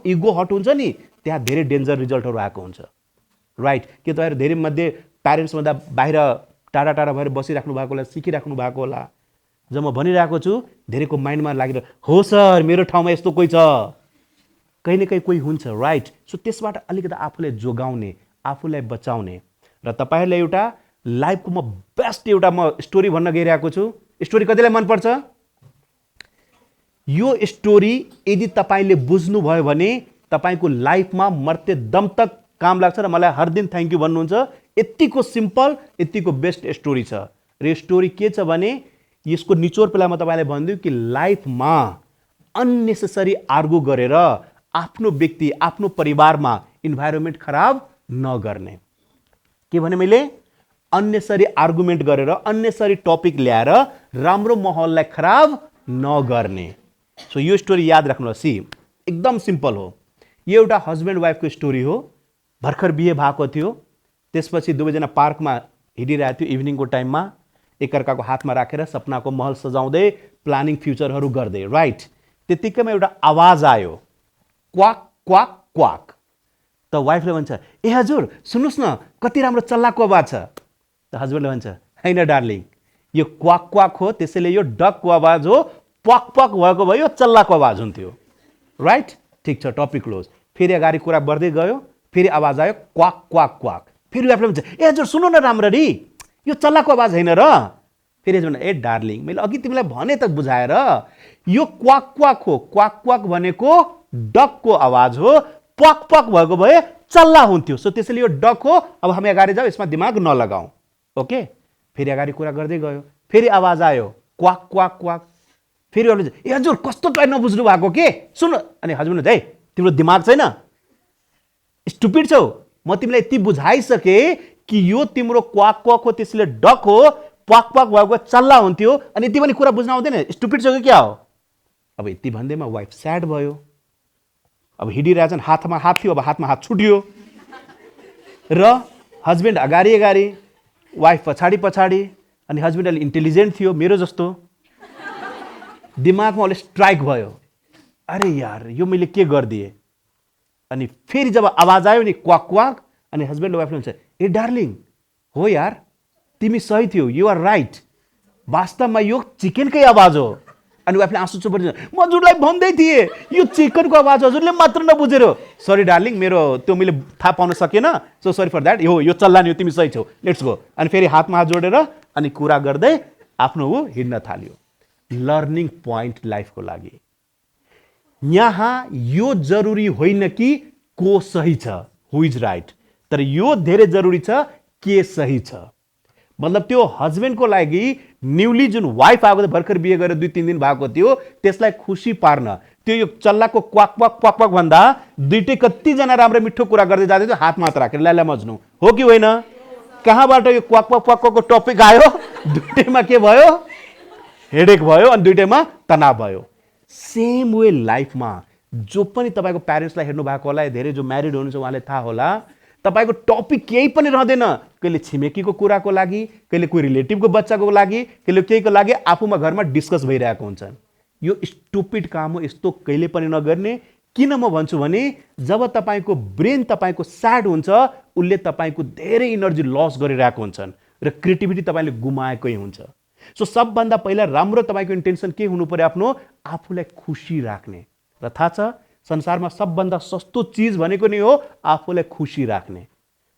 इगो हट हुन्छ नि, त्यहाँ धेरै डेन्जर रिजल्टहरू आएको हुन्छ, राइट? के तपाईँहरू धेरै मध्ये प्यारेन्ट्सभन्दा बाहिर टाढा टाढा भएर बसिराख्नु भएको होला, सिकिराख्नु भएको होला। जब म भनिरहेको छु, धेरैको माइन्डमा लागेर, हो सर मेरो ठाउँमा यस्तो कोही छ, कहीँ न कहीँ कोही हुन्छ, राइट? सो त्यसबाट अलिकति आफूलाई जोगाउने, आफूलाई बचाउने। र तपाईँहरूलाई एउटा लाइफको म बेस्ट एउटा म स्टोरी भन्न गइरहेको छु। स्टोरी कतिलाई मनपर्छ? यो स्टोरी यदि तपाईँले बुझ्नुभयो भने तपाईँको लाइफमा मर्ते दम तक काम लाग्छ, र मलाई हर दिन थ्याङ्क यू भन्नुहुन्छ। यतिको सिम्पल, यतिको बेस्ट स्टोरी छ। र यो स्टोरी के छ भने, यसको निचोड पहिला म तपाईँलाई भनिदिउँ कि लाइफमा अननेसेसरी आर्गु गरेर आफ्नो व्यक्ति, आफ्नो परिवारमा इन्भाइरोमेन्ट खराब नगर्ने। के भने मैले? अननेसरी आर्गुमेन्ट गरेर, अननेसरी टपिक ल्याएर राम्रो माहौललाई खराब नगर्ने। सो यो स्टोरी याद राख्नुहोस्। एकदम सिम्पल हो। यो एउटा हस्बेन्ड वाइफको स्टोरी हो। भर्खर बिहे भएको थियो, त्यसपछि दुवैजना पार्कमा हिँडिरहेको थियो इभिनिङको टाइममा, एकअर्काको हातमा राखेर सपनाको महल सजाउँदै प्लानिङ फ्युचरहरू गर्दै, राइट? त्यतिकैमा एउटा आवाज आयो, क्वाक क्वाक क्वाक। त वाइफले भन्छ, ए हजुर सुन्नुहोस् न, कति राम्रो चल्लाको आवाज छ। त हस्बेन्डले भन्छ, होइन डार्लिङ, यो क्वाक क्वाक हो, त्यसैले यो डकको आवाज हो। पक पक भएको भयो चल्लाको आवाज हुन्थ्यो। राइट, ठिक छ, टपिक क्लोज। फेरि अगाडि कुरा बढ्दै गयो, फेरि आवाज आयो क्वाक क्वाक क्वाक। फेरि आफूले भन्छ ए हजुर सुन्नु न राम्ररी, यो चल्लाको आवाज होइन र। फेरि भन्छ ए डार्लिङ, मैले अघि तिमीलाई भने त बुझाएर, यो क्वाक क्वाक हो। क्वाक क्वाक भनेको डकको आवाज हो, पक पक भएको भए चल्ला हुन्थ्यो। सो त्यसैले यो डक हो। अब हामी अगाडि जाऊ, यसमा दिमाग नलगाऊ। ओके, फेरि अगाडि कुरा गर्दै गयो, फेरि आवाज आयो क्वाक क्वाक क्वाक। फेरि अरूले ए हजुर कस्तो टाइम नबुझ्नु भएको के, सुन। अनि हस्बेन्ड है तिम्रो दिमाग छैन, स्टुपिड छौ, म तिमीलाई यति बुझाइसके कि यो तिम्रो क्वाक क्वाक हो, त्यसले डक हो। क्वाक क्वाक भएको चल्ला हुन्थ्यो, अनि यति पनि कुरा बुझ्न आउँदैन, स्टुपिड छौ कि क्या हो। अब यति भन्दैमा वाइफ स्याड भयो। अब हिँडिरहेछन्, हातमा हात थियो, अब हातमा हात छुट्यो र हस्बेन्ड अगाडि अगाडि, वाइफ पछाडि पछाडि। अनि हस्बेन्ड अलि इन्टेलिजेन्ट थियो, मेरो जस्तो। दिमागमा अलि स्ट्राइक भयो, अरे यार यो मैले के गरिदिएँ। अनि फेरि जब आवाज आयो नि क्वाक क्वाक, अनि हस्बेन्ड वाइफले भन्छ ए डार्लिङ, हो यार तिमी सही थियौ, यु आर राइट, वास्तवमा यो चिकनकै आवाज हो। अनि वाइफले आँसु चुपेर म हजुरलाई भन्दै थिएँ यो चिकनको आवाज, हजुरले मात्र नबुझेर। सरी डार्लिङ, मेरो त्यो मैले थाहा पाउन सकेन, सो सरी फर द्याट। यो चल्ला नि, तिमी सही छौ, लेट्स गो। अनि फेरि हातमा हात जोडेर अनि कुरा गर्दै आफ्नो हिँड्न थाल्यो। लर्निङ पोइन्ट लाइफको लागि यहाँ यो जरुरी होइन कि को सही छ, हु इज राइट, तर यो धेरै जरुरी छ के सही छ। मतलब त्यो हस्बेन्डको लागि न्युली जुन वाइफ आएको भर्खर बिहे गरेर 2-3 दिन भएको थियो, त्यसलाई खुसी पार्न त्यो यो चल्लाको क्वाक क्वाक क्वाक क्वाक भन्दा दुईटै कतिजना राम्रो मिठो कुरा गर्दै जाँदै थियो, हात मात्र राखेर ल्याला मज्नु हो कि होइन। कहाँबाट यो क्वाक क्वाक क्वाक क्वाकको टपिक आयो, दुईटैमा के भयो, हेडेक भयो, अनि दुईटैमा तनाव भयो। सेम वे लाइफमा जो पनि तपाईँको प्यारेन्ट्सलाई हेर्नु भएको होला, धेरै जो म्यारिड हुनुहुन्छ उहाँले थाहा होला, तपाईँको टपिक केही पनि रहँदैन। कहिले छिमेकीको कुराको लागि, कहिले कोही रिलेटिभको बच्चाको लागि, कहिले केहीको लागि आफूमा घरमा डिस्कस भइरहेको हुन्छ। यो स्टुपिड काम हो, यस्तो कहिले पनि नगर्ने। किन म भन्छु भने जब तपाईँको ब्रेन तपाईँको स्याड हुन्छ, उसले तपाईँको धेरै इनर्जी लस गरिरहेको हुन्छन् र क्रिएटिभिटी तपाईँले गुमाएकै हुन्छ। सो सबभन्दा पहिला राम्रो तपाईँको इन्टेन्सन के हुनु पर्यो, आफ्नो आफूलाई खुसी राख्ने। र थाहा छ संसारमा सबभन्दा सस्तो चिज भनेको नै हो आफूलाई खुसी राख्ने,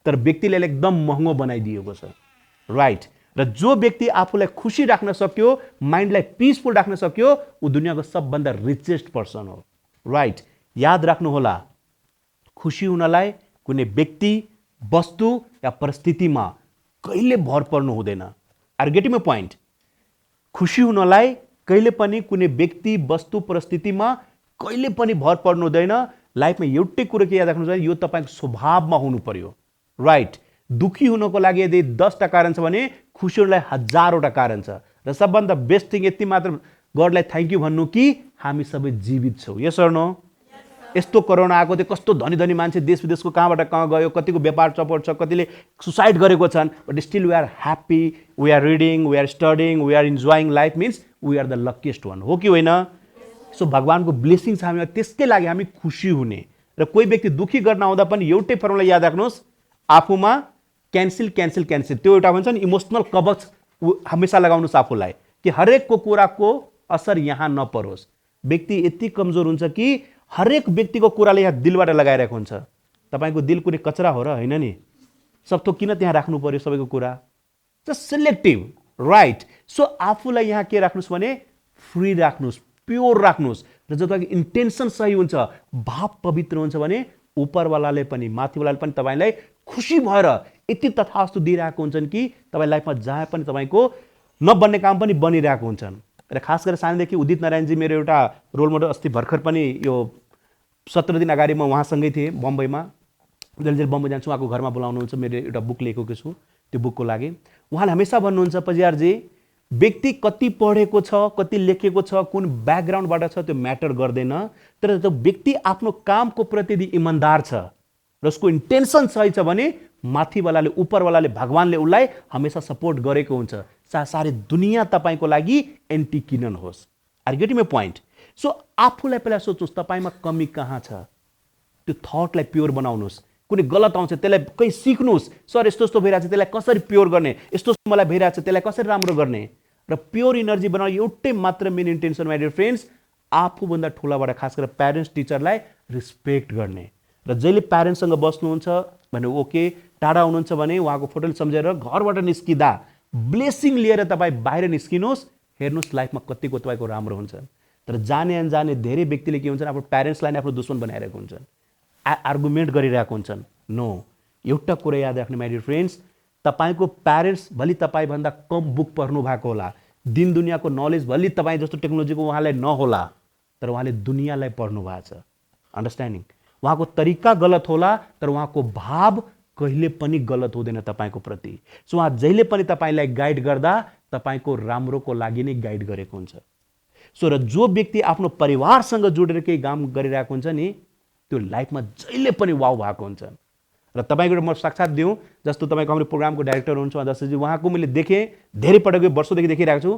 तर व्यक्तिले एकदम महँगो बनाइदिएको छ। राइट, र जो व्यक्ति आफूलाई खुसी राख्न सक्यो, माइन्डलाई पिसफुल राख्न सक्यो, ऊ दुनियाँको सबभन्दा रिचेस्ट पर्सन हो। राइट, याद राख्नुहोला, खुसी हुनलाई कुनै व्यक्ति, वस्तु या परिस्थितिमा कहिले भर पर्नु हुँदैन। Are getting my point. खुसी हुनलाई कहिले पनि कुनै व्यक्ति, वस्तु, परिस्थितिमा कहिले पनि भर पर्नु हुँदैन। लाइफमा एउटै कुरो के याद राख्नु छ, यो तपाईँको स्वभावमा हुनु पर्यो। राइट, दुखी हुनको लागि यदि 10टा कारण छ भने खुसी हुनलाई 1000वटा कारण छ। र सबभन्दा बेस्ट थिङ यति मात्र गडलाई थ्याङ्क यू भन्नु कि हामी सबै जीवित छौँ। Yes or no? यस्तो कोरोना आएको थियो, कस्तो धनी धनी मान्छे देश विदेशको कहाँबाट कहाँ गयो, कतिको व्यापार चपट छ, कतिले सुसाइड गरेको छन्, but still we are happy, we are reading, we are studying, we are enjoying life, means we are the luckiest one, हो कि होइन? सो भगवानको ब्लेसिङ छ हामीमा, त्यसकै लागि हामी खुसी हुने। र कोही व्यक्ति दुखी गर्न आउँदा पनि एउटै फर्मुला याद राख्नुहोस्, आफूमा क्यान्सल क्यान्सल क्यान्सल, त्यो एउटा भन्छ नि इमोसनल कवच हमेसा लगाउनुहोस् आफूलाई कि हरेकको कुराको असर यहाँ नपरोस्। व्यक्ति यति कमजोर हुन्छ कि हरेक व्यक्तिको कुराले यहाँ दिलबाट लगाइरहेको हुन्छ। तपाईँको दिल कुनै कचरा हो र होइन नि, सब थोक किन त्यहाँ राख्नु पर्यो सबैको कुरा, जस्ट सेलेक्टिभ। राइट, सो आफूलाई यहाँ के राख्नुहोस् भने फ्री राख्नुहोस्, प्योर राख्नुहोस्। र जब तपाईँको इन्टेन्सन सही हुन्छ, भाव पवित्र हुन्छ भने उपरवालाले पनि माथिवालाले पनि तपाईँलाई खुसी भएर यति तथास्तु दिइरहेको हुन्छन् कि तपाईँ लाइफमा जहाँ पनि तपाईँको नबन्ने काम पनि बनिरहेको हुन्छन्। र खास गरेर सानैदेखि उदित नारायणजी मेरो एउटा रोल मोडल, अस्ति भर्खर पनि यो 17 दिन अगाडि म उहाँसँगै थिएँ बम्बईमा। जहिले जहिले बम्बई जान्छु उहाँको घरमा बोलाउनुहुन्छ, मेरो एउटा बुक लेखेको छु, त्यो बुकको लागि उहाँले हमेसा भन्नुहुन्छ पजियारजी, व्यक्ति कति पढेको छ, कति लेखेको छ, कुन ब्याकग्राउन्डबाट छ त्यो म्याटर गर्दैन, तर त्यो व्यक्ति आफ्नो कामको प्रति यदि इमान्दार छ र उसको इन्टेन्सन सही छ भने माथिवालाले, उपरवालाले, भगवानले उसलाई हमेसा सपोर्ट गरेको हुन्छ। सारी दुनियाँ तपाईँको लागि एन्टी किन नहोस्। Are getting my point? So आफूलाई पहिला सोच्नुहोस् तपाईँमा कमी कहाँ छ, त्यो थटलाई प्योर बनाउनुहोस्। कुनै गलत आउँछ त्यसलाई कहीँ सिक्नुहोस्, सर यस्तो यस्तो भइरहेको छ त्यसलाई कसरी प्योर गर्ने, यस्तो मलाई भइरहेको छ त्यसलाई कसरी राम्रो गर्ने। र प्योर इनर्जी बनाउने एउटै मात्र main intention my dear friends, आफूभन्दा ठुलाबाट खास गरेर प्यारेन्ट्स टिचरलाई रिस्पेक्ट गर्ने। र जहिले प्यारेन्ट्ससँग बस्नुहुन्छ भने ओके, टाढा हुनुहुन्छ भने उहाँको फोटोले सम्झेर घरबाट निस्किँदा ब्लेसिङ लिएर तपाईँ बाहिर निस्किनुहोस्। हेर्नुहोस् लाइफमा कतिको तपाईँको राम्रो हुन्छ। तर जाने अनजाने धेरै व्यक्तिले के हुन्छन्, आफ्नो प्यारेन्ट्सलाई नै आफ्नो दुश्मन बनाइरहेको हुन्छन्, आर्गुमेन्ट गरिरहेको हुन्छन्। नो, एउटा कुरा याद राख्ने माइ डियर फ्रेन्ड्स, तपाईँको प्यारेन्ट्स भले तपाईँभन्दा कम बुक पढ्नु भएको होला, दिन दुनियाँको नलेज भले तपाईँ जस्तो टेक्नोलोजीको उहाँलाई नहोला, तर उहाँले दुनियाँलाई पढ्नु भएको छ। अन्डरस्ट्यान्डिङ, उहाँको तरिका गलत होला तर उहाँको भाव कहिले पनि गलत हुँदैन तपाईँको प्रति। सो उहाँ जहिले पनि तपाईँलाई गाइड गर्दा तपाईँको राम्रोको लागि नै गाइड गरेको हुन्छ। सो र जो व्यक्ति आफ्नो परिवारसँग जोडेर केही काम गरिरहेको हुन्छ नि, त्यो लाइफमा जहिले पनि वाउ भएको हुन्छ। र तपाईँको म साक्षात दिउँ, जस्तो तपाईँको हाम्रो प्रोग्रामको डाइरेक्टर हुनुहुन्छ दशरथजी, उहाँको मैले देखेँ, धेरै पटक वर्षौँदेखि देखिरहेको छु।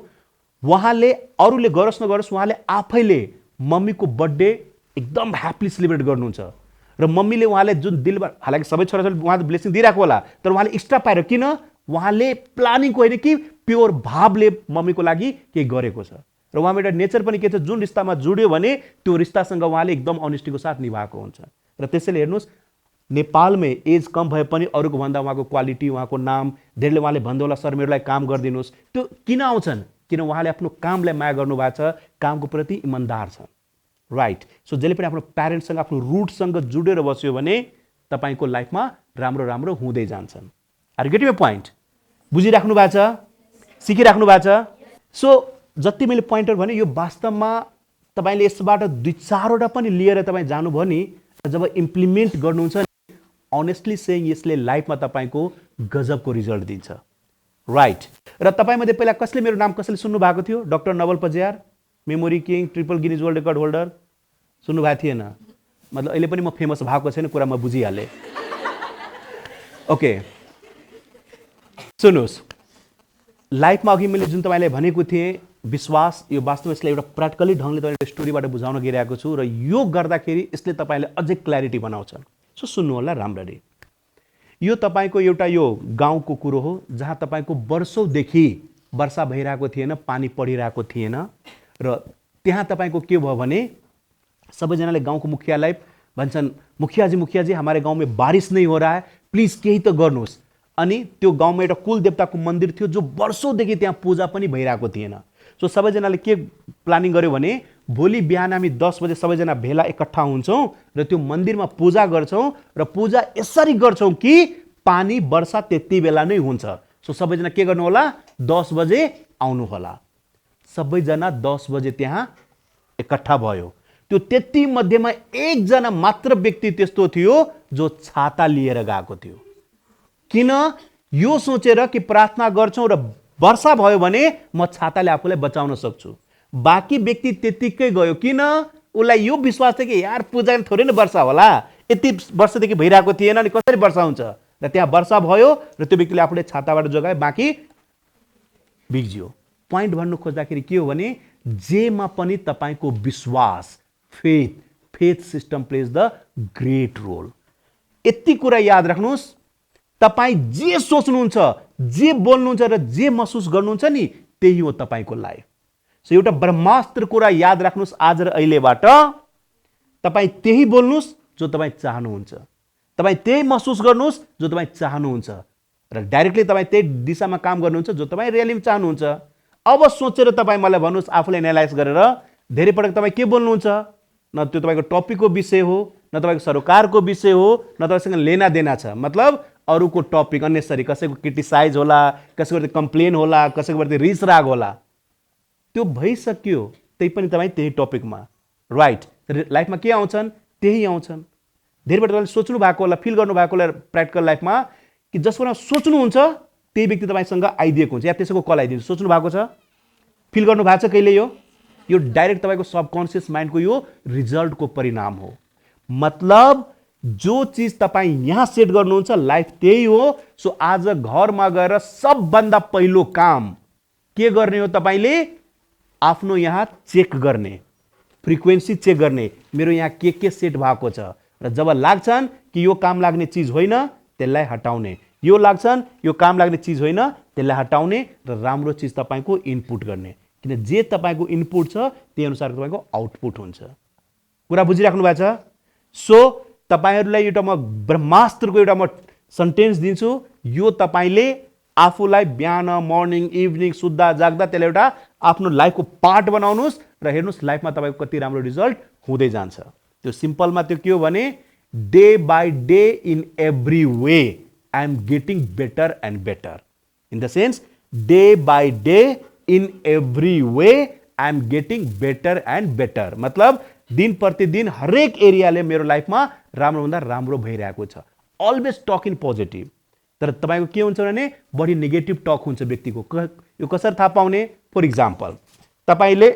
उहाँले अरूले गरोस् नगरोस् उहाँले आफैले मम्मीको बर्थडे एकदम ह्याप्पीली सेलिब्रेट गर्नुहुन्छ। र मम्मीले उहाँले जुन दिलबाट, हालाकि सबै छोराछोरी उहाँले ब्लेसिङ दिइरहेको होला, तर उहाँले एक्स्ट्रा पाएर किन, उहाँले प्लानिङको होइन कि प्योर भावले मम्मीको लागि केही गरेको छ। र उहाँमा एउटा नेचर पनि के छ, जुन रिस्तामा जुड्यो भने त्यो रिस्तासँग उहाँले एकदम अनेस्टीको साथ निभाएको हुन्छ। र त्यसैले हेर्नुहोस्, नेपालमै एज कम भए पनि अरूको भन्दा उहाँको क्वालिटी, उहाँको नाम, धेरैले उहाँले भन्दै होला सर मेरोलाई काम गरिदिनुहोस्, त्यो किन आउँछन्, किन उहाँले आफ्नो कामलाई माया गर्नु भएको छ, कामको प्रति इमान्दार छ। राइट। सो जहिले पनि आफ्नो प्यारेन्ट्ससँग, आफ्नो रुटसँग जुडेर बस्यो भने तपाईँको लाइफमा राम्रो राम्रो हुँदै जान्छन्। Are getting my point? बुझिराख्नु भएको छ, सिकिराख्नु भएको छ? सो जति मैले पोइन्टर भने यो वास्तवमा तपाईँले यसबाट 2-4वटा पनि लिएर तपाईँ जानुभयो नि, जब इम्प्लिमेन्ट गर्नुहुन्छ, अनेस्टली सेइङ यसले लाइफमा तपाईँको गजबको रिजल्ट दिन्छ। राइट। र तपाईँमध्ये पहिला कसले मेरो नाम कसले सुन्नु भएको थियो? डाक्टर नवल Pajiyar, memory king, triple Guinness world record holder, सुन्नु भएको थिएन? मतलब अहिले पनि म फेमस भएको छैन, कुरा म बुझिहालेँ। ओके, सुन्नुहोस्, लाइफमा अघि मैले जुन तपाईँलाई भनेको थिएँ विश्वास, यो वास्तवमा यसलाई एउटा प्र्याक्टिकली ढङ्गले तपाईँले स्टोरीबाट बुझाउन गइरहेको छु, र यो गर्दाखेरि यसले तपाईँले अझै क्ल्यारिटी बनाउँछ। सो सुन्नु होला राम्ररी। यो तपाईँको एउटा यो गाउँको कुरो हो जहाँ तपाईँको वर्षौँदेखि वर्षा भइरहेको थिएन, पानी परिरहेको थिएन, र त्यहाँ तपाईँको के भयो भने सबैजनाले गाउँको मुखियालाई भन्छन्, मुखियाजी हमारे गाउँ में बारिश नहीं हो रहा है, प्लिज केही त गर्नुहोस्। अनि त्यो गाउँमा एउटा कुल देवताको मन्दिर थियो जो वर्षौँदेखि त्यहाँ पूजा पनि भइरहेको थिएन। सो सबैजनाले के प्लानिङ गर्यो भने भोलि बिहान हामी 10 बजे सबैजना भेला एकट्ठा हुन्छौँ र त्यो मन्दिरमा पूजा गर्छौँ, र पूजा यसरी गर्छौँ कि पानी वर्षा त्यति बेला नै हुन्छ। सो सबैजना के गर्नु होला, 10 बजे आउनु होला। सबैजना 10 बजे त्यहाँ एकट्ठा भयो। त्यो त्यति मध्येमा एकजना मात्र व्यक्ति त्यस्तो थियो जो छाता लिएर गएको थियो। किन? यो सोचेर कि प्रार्थना गर्छौँ र वर्षा भयो भने म छाताले आफूलाई बचाउन सक्छु। बाँकी व्यक्ति त्यतिकै गयो। किन? उसलाई यो विश्वास थियो कि यार पूजा थोरै नै वर्षा होला, यति वर्षदेखि भइरहेको थिएन, अनि कसरी वर्षा हुन्छ, र त्यहाँ वर्षा भयो र त्यो व्यक्तिले आफूले छाताबाट जोगाए, बाँकी बिग्जियो। पोइन्ट भन्नु खोज्दाखेरि के हो भने जेमा पनि तपाईँको विश्वास, faith system plays the great role. यति कुरा याद राख्नुहोस्, तपाईँ जे सोच्नुहुन्छ, जे बोल्नुहुन्छ र जे महसुस गर्नुहुन्छ नि, त्यही हो तपाईँको लाइफ। सो एउटा ब्रह्मास्त्र कुरा याद राख्नुहोस्, आज र अहिलेबाट तपाईँ त्यही बोल्नुहोस् जो तपाईँ चाहनुहुन्छ, तपाईँ त्यही महसुस गर्नुहोस् जो तपाईँ चाहनुहुन्छ, र डाइरेक्टली तपाईँ त्यही दिशामा काम गर्नुहुन्छ जो तपाईँ रियली चाहनुहुन्छ। अब सोचेर तपाईँ मलाई भन्नुहोस्, आफूलाई एनालाइज गरेर, धेरै पटक तपाईँ के बोल्नुहुन्छ, न त्यो तपाईँको टपिकको विषय हो, न तपाईँको सरोकारको विषय हो, न तपाईँसँग लेना देना छ। मतलब अरूको टपिक अनेसरी, कसैको क्रिटिसाइज होला, कसैको कम्प्लेन होला, कसैको प्रति रिस राग होला, त्यो भइसक्यो। त्यही पनि तपाईँ त्यही टपिकमा। राइट। लाइफमा के आउँछन्? त्यही आउँछन्। धेरैपल्ट तपाईँले सोच्नु भएको होला, फिल गर्नु भएको होला प्र्याक्टिकल लाइफमा कि जसको सोच्नुहुन्छ त्यही व्यक्ति तपाईँसँग आइदिएको हुन्छ, या त्यसैको कल आइदिन्छ। सोच्नु भएको छ, फिल गर्नु भएको छ कहिले? यो डाइरेक्ट तपाईँको सबकन्सियस माइन्डको यो रिजल्टको परिणाम हो। मतलब जो चीज तपाईँ यहाँ सेट गर्नुहुन्छ लाइफ त्यही हो। सो आज घरमा गएर सबभन्दा पहिलो काम के गर्ने हो? तपाईँले आफ्नो यहाँ चेक गर्ने, फ्रिक्वेन्सी चेक गर्ने, मेरो यहाँ के सेट भएको छ, र जब लाग्छन् कि यो काम लाग्ने चिज होइन त्यसलाई हटाउने, यो लाग्छन्, यो काम लाग्ने चिज होइन, त्यसलाई हटाउने र राम्रो चिज तपाईँको इनपुट गर्ने, किन जे तपाईँको इनपुट छ त्यही अनुसार तपाईँको आउटपुट हुन्छ। कुरा बुझिराख्नु भएको छ? सो तपाईँहरूलाई एउटा म ब्रह्मास्त्रको एउटा म सेन्टेन्स दिन्छु, यो तपाईँले आफूलाई बिहान मर्निङ इभिनिङ सुत्दा जाग्दा त्यसलाई एउटा आफ्नो लाइफको पार्ट बनाउनुहोस् र हेर्नुहोस् लाइफमा तपाईँको कति राम्रो रिजल्ट हुँदै जान्छ। त्यो सिम्पलमा त्यो के हो भने day by day in every way I am getting better and better. In the sense day by day in every way I am getting better and better, मतलब दिन प्रतिदिन हरेक एरियाले मेरो लाइफमा राम्रोभन्दा राम्रो भइरहेको छ। Always talk in positive. तर तपाईँको के हुन्छ भने बढी नेगेटिभ टक हुन्छ व्यक्तिको। यो कसरी थाहा पाउने? फर इक्जाम्पल तपाईँले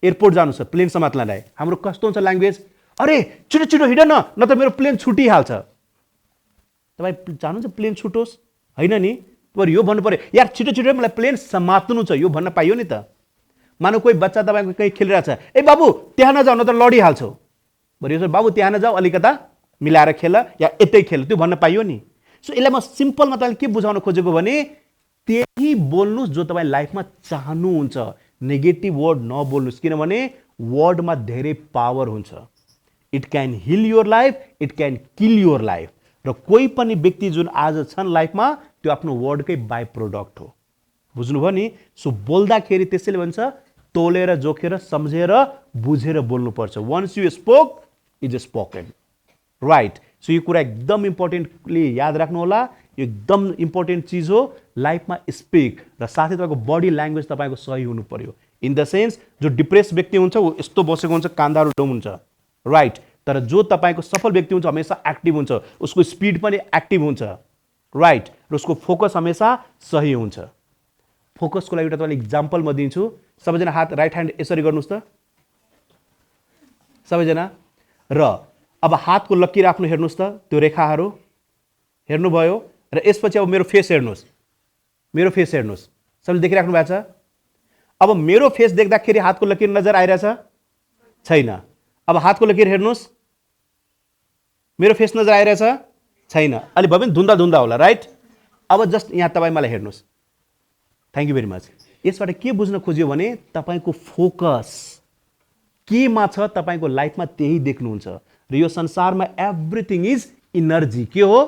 एयरपोर्ट जानु छ, प्लेन समात्नलाई हाम्रो कस्तो हुन्छ ल्याङ्ग्वेज, अरे छिटो छिटो हिँड न नत्र मेरो प्लेन छुटिहाल्छ। तपाईँ चाहनुहुन्छ प्लेन छुटोस्? होइन नि, तर यो भन्नु पर्यो यार छिटो छिटो मलाई प्लेन समात्नु छ, यो भन्न पाइयो नि त। मानव कोही बच्चा तपाईँको कहीँ खेलिरहेको छ, ए बाबु त्यहाँ नजाऊ नत्र लडिहाल्छौ, बरु यो बाबु त्यहाँ नजाऊ अलिकता मिलाएर खेल या यतै खेल, त्यो भन्न पाइयो नि। सो यसलाई म सिम्पलमा तपाईँले के बुझाउन खोजेको भने त्यही बोल्नुहोस् जो तपाईँ लाइफमा चाहनुहुन्छ। नेगेटिभ वर्ड नबोल्नुहोस्, किनभने वर्डमा धेरै पावर हुन्छ। It can hill your life, it can kill your life. र कोही पनि व्यक्ति जुन आज छन् लाइफमा त्यो आफ्नो वर्डकै बाई प्रोडक्ट हो। बुझ्नुभयो नि? सो बोल्दाखेरि त्यसैले भन्छ तोलेर जोखेर सम्झेर बुझेर बोल्नुपर्छ। Once you spoke is spoken, right? So यो कुरा एकदम इम्पोर्टेन्टली याद राख्नु होला, यो एकदम इम्पोर्टेन्ट चिज हो लाइफमा स्पिक। र साथै तपाईँको बडी ल्याङ्ग्वेज तपाईँको सही हुनु पर्यो। इन द सेन्स जो डिप्रेस व्यक्ति हुन्छ ऊ यस्तो बसेको हुन्छ, कान्दाहरू डोम हुन्छ, राइट? तर जो तपाईँको सफल व्यक्ति हुन्छ हमेसा एक्टिभ हुन्छ, उसको स्पिड पनि एक्टिभ हुन्छ, राइट? र उसको फोकस हमेसा सही हुन्छ। फोकसको लागि एउटा तपाईँले इक्जाम्पल म दिन्छु। सबैजना हात राइट ह्यान्ड यसरी गर्नुहोस् त सबैजना। र अब हातको लकीर आफ्नो हेर्नुहोस् त, त्यो रेखाहरू हेर्नुभयो। र यसपछि अब मेरो फेस हेर्नुहोस्, मेरो फेस हेर्नुहोस्। सबैले देखिराख्नु भएको छ? अब मेरो फेस देख्दाखेरि हातको लकीर नजर आइरहेछ? छैन। अब हातको लकीर हेर्नुहोस्, मेरो फेस नजर आइरहेछ? छैन। अलि भयो भने धुन्दा धुन्दा होला, राइट? अब जस्ट यहाँ तपाईँ मलाई हेर्नुहोस्। Thank you very much. यसबाट के बुझ्न खोज्यो भने तपाईँको फोकस केमा छ तपाईँको लाइफमा त्यही देख्नुहुन्छ। र यो संसारमा एभ्रिथिङ इज इनर्जी। के हो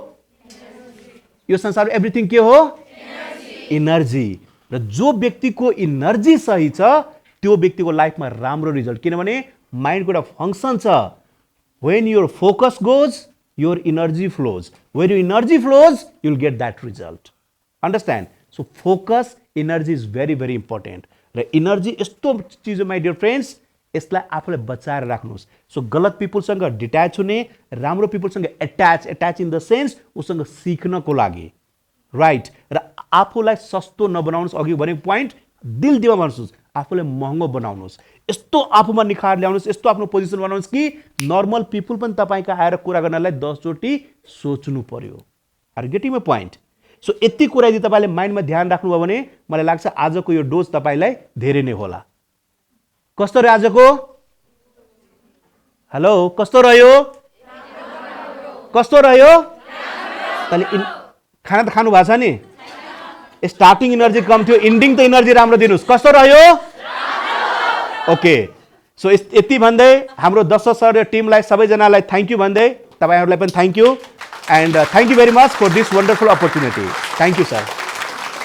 यो संसारमा? एभ्रिथिङ के हो? इनर्जी। र जो व्यक्तिको इनर्जी सही छ त्यो व्यक्तिको लाइफमा राम्रो रिजल्ट, किनभने माइन्डको एउटा फङ्सन छ, when your focus goes your energy flows, when your energy flows you will get that result. Understand? So focus, energy is very very important. र इनर्जी यस्तो चिज हो माई डियर फ्रेन्ड्स, यसलाई आफूले बचाएर राख्नुहोस्। सो गलत पिपुलसँग डिट्याच हुने, राम्रो पिपुलसँग एट्याच इन द सेन्स उसँग सिक्नको लागि, राइट? र आफूलाई सस्तो नबनाउनुहोस्। अघि भनेको पोइन्ट दिल दिमा भन्नुहोस्, आफूलाई महँगो बनाउनुहोस्। यस्तो आफूमा निखार ल्याउनुहोस्, यस्तो आफ्नो पोजिसन बनाउनुहोस् कि नर्मल पिपुल पनि तपाईँको आएर कुरा गर्नलाई 10 चोटि सोच्नु पर्यो। Are getting my point? So यति कुरा यदि तपाईँले माइन्डमा ध्यान राख्नुभयो भने मलाई लाग्छ आजको यो डोज तपाईँलाई धेरै नै होला। कस्तो रह्यो आजको? हेलो, कस्तो रह्यो? कस्तो रह्यो? खाना त खानु भएको छ नि? स्टार्टिङ इनर्जी कम थियो, इन्डिङ त इनर्जी राम्रो दिनुहोस्। कस्तो रह्यो? ओके। सो यति भन्दै हाम्रो दर्शक सर र टिमलाई सबैजनालाई थ्याङ्क यू भन्दै तपाईँहरूलाई पनि thank you and thank you very much for this wonderful opportunity. Thank you sir.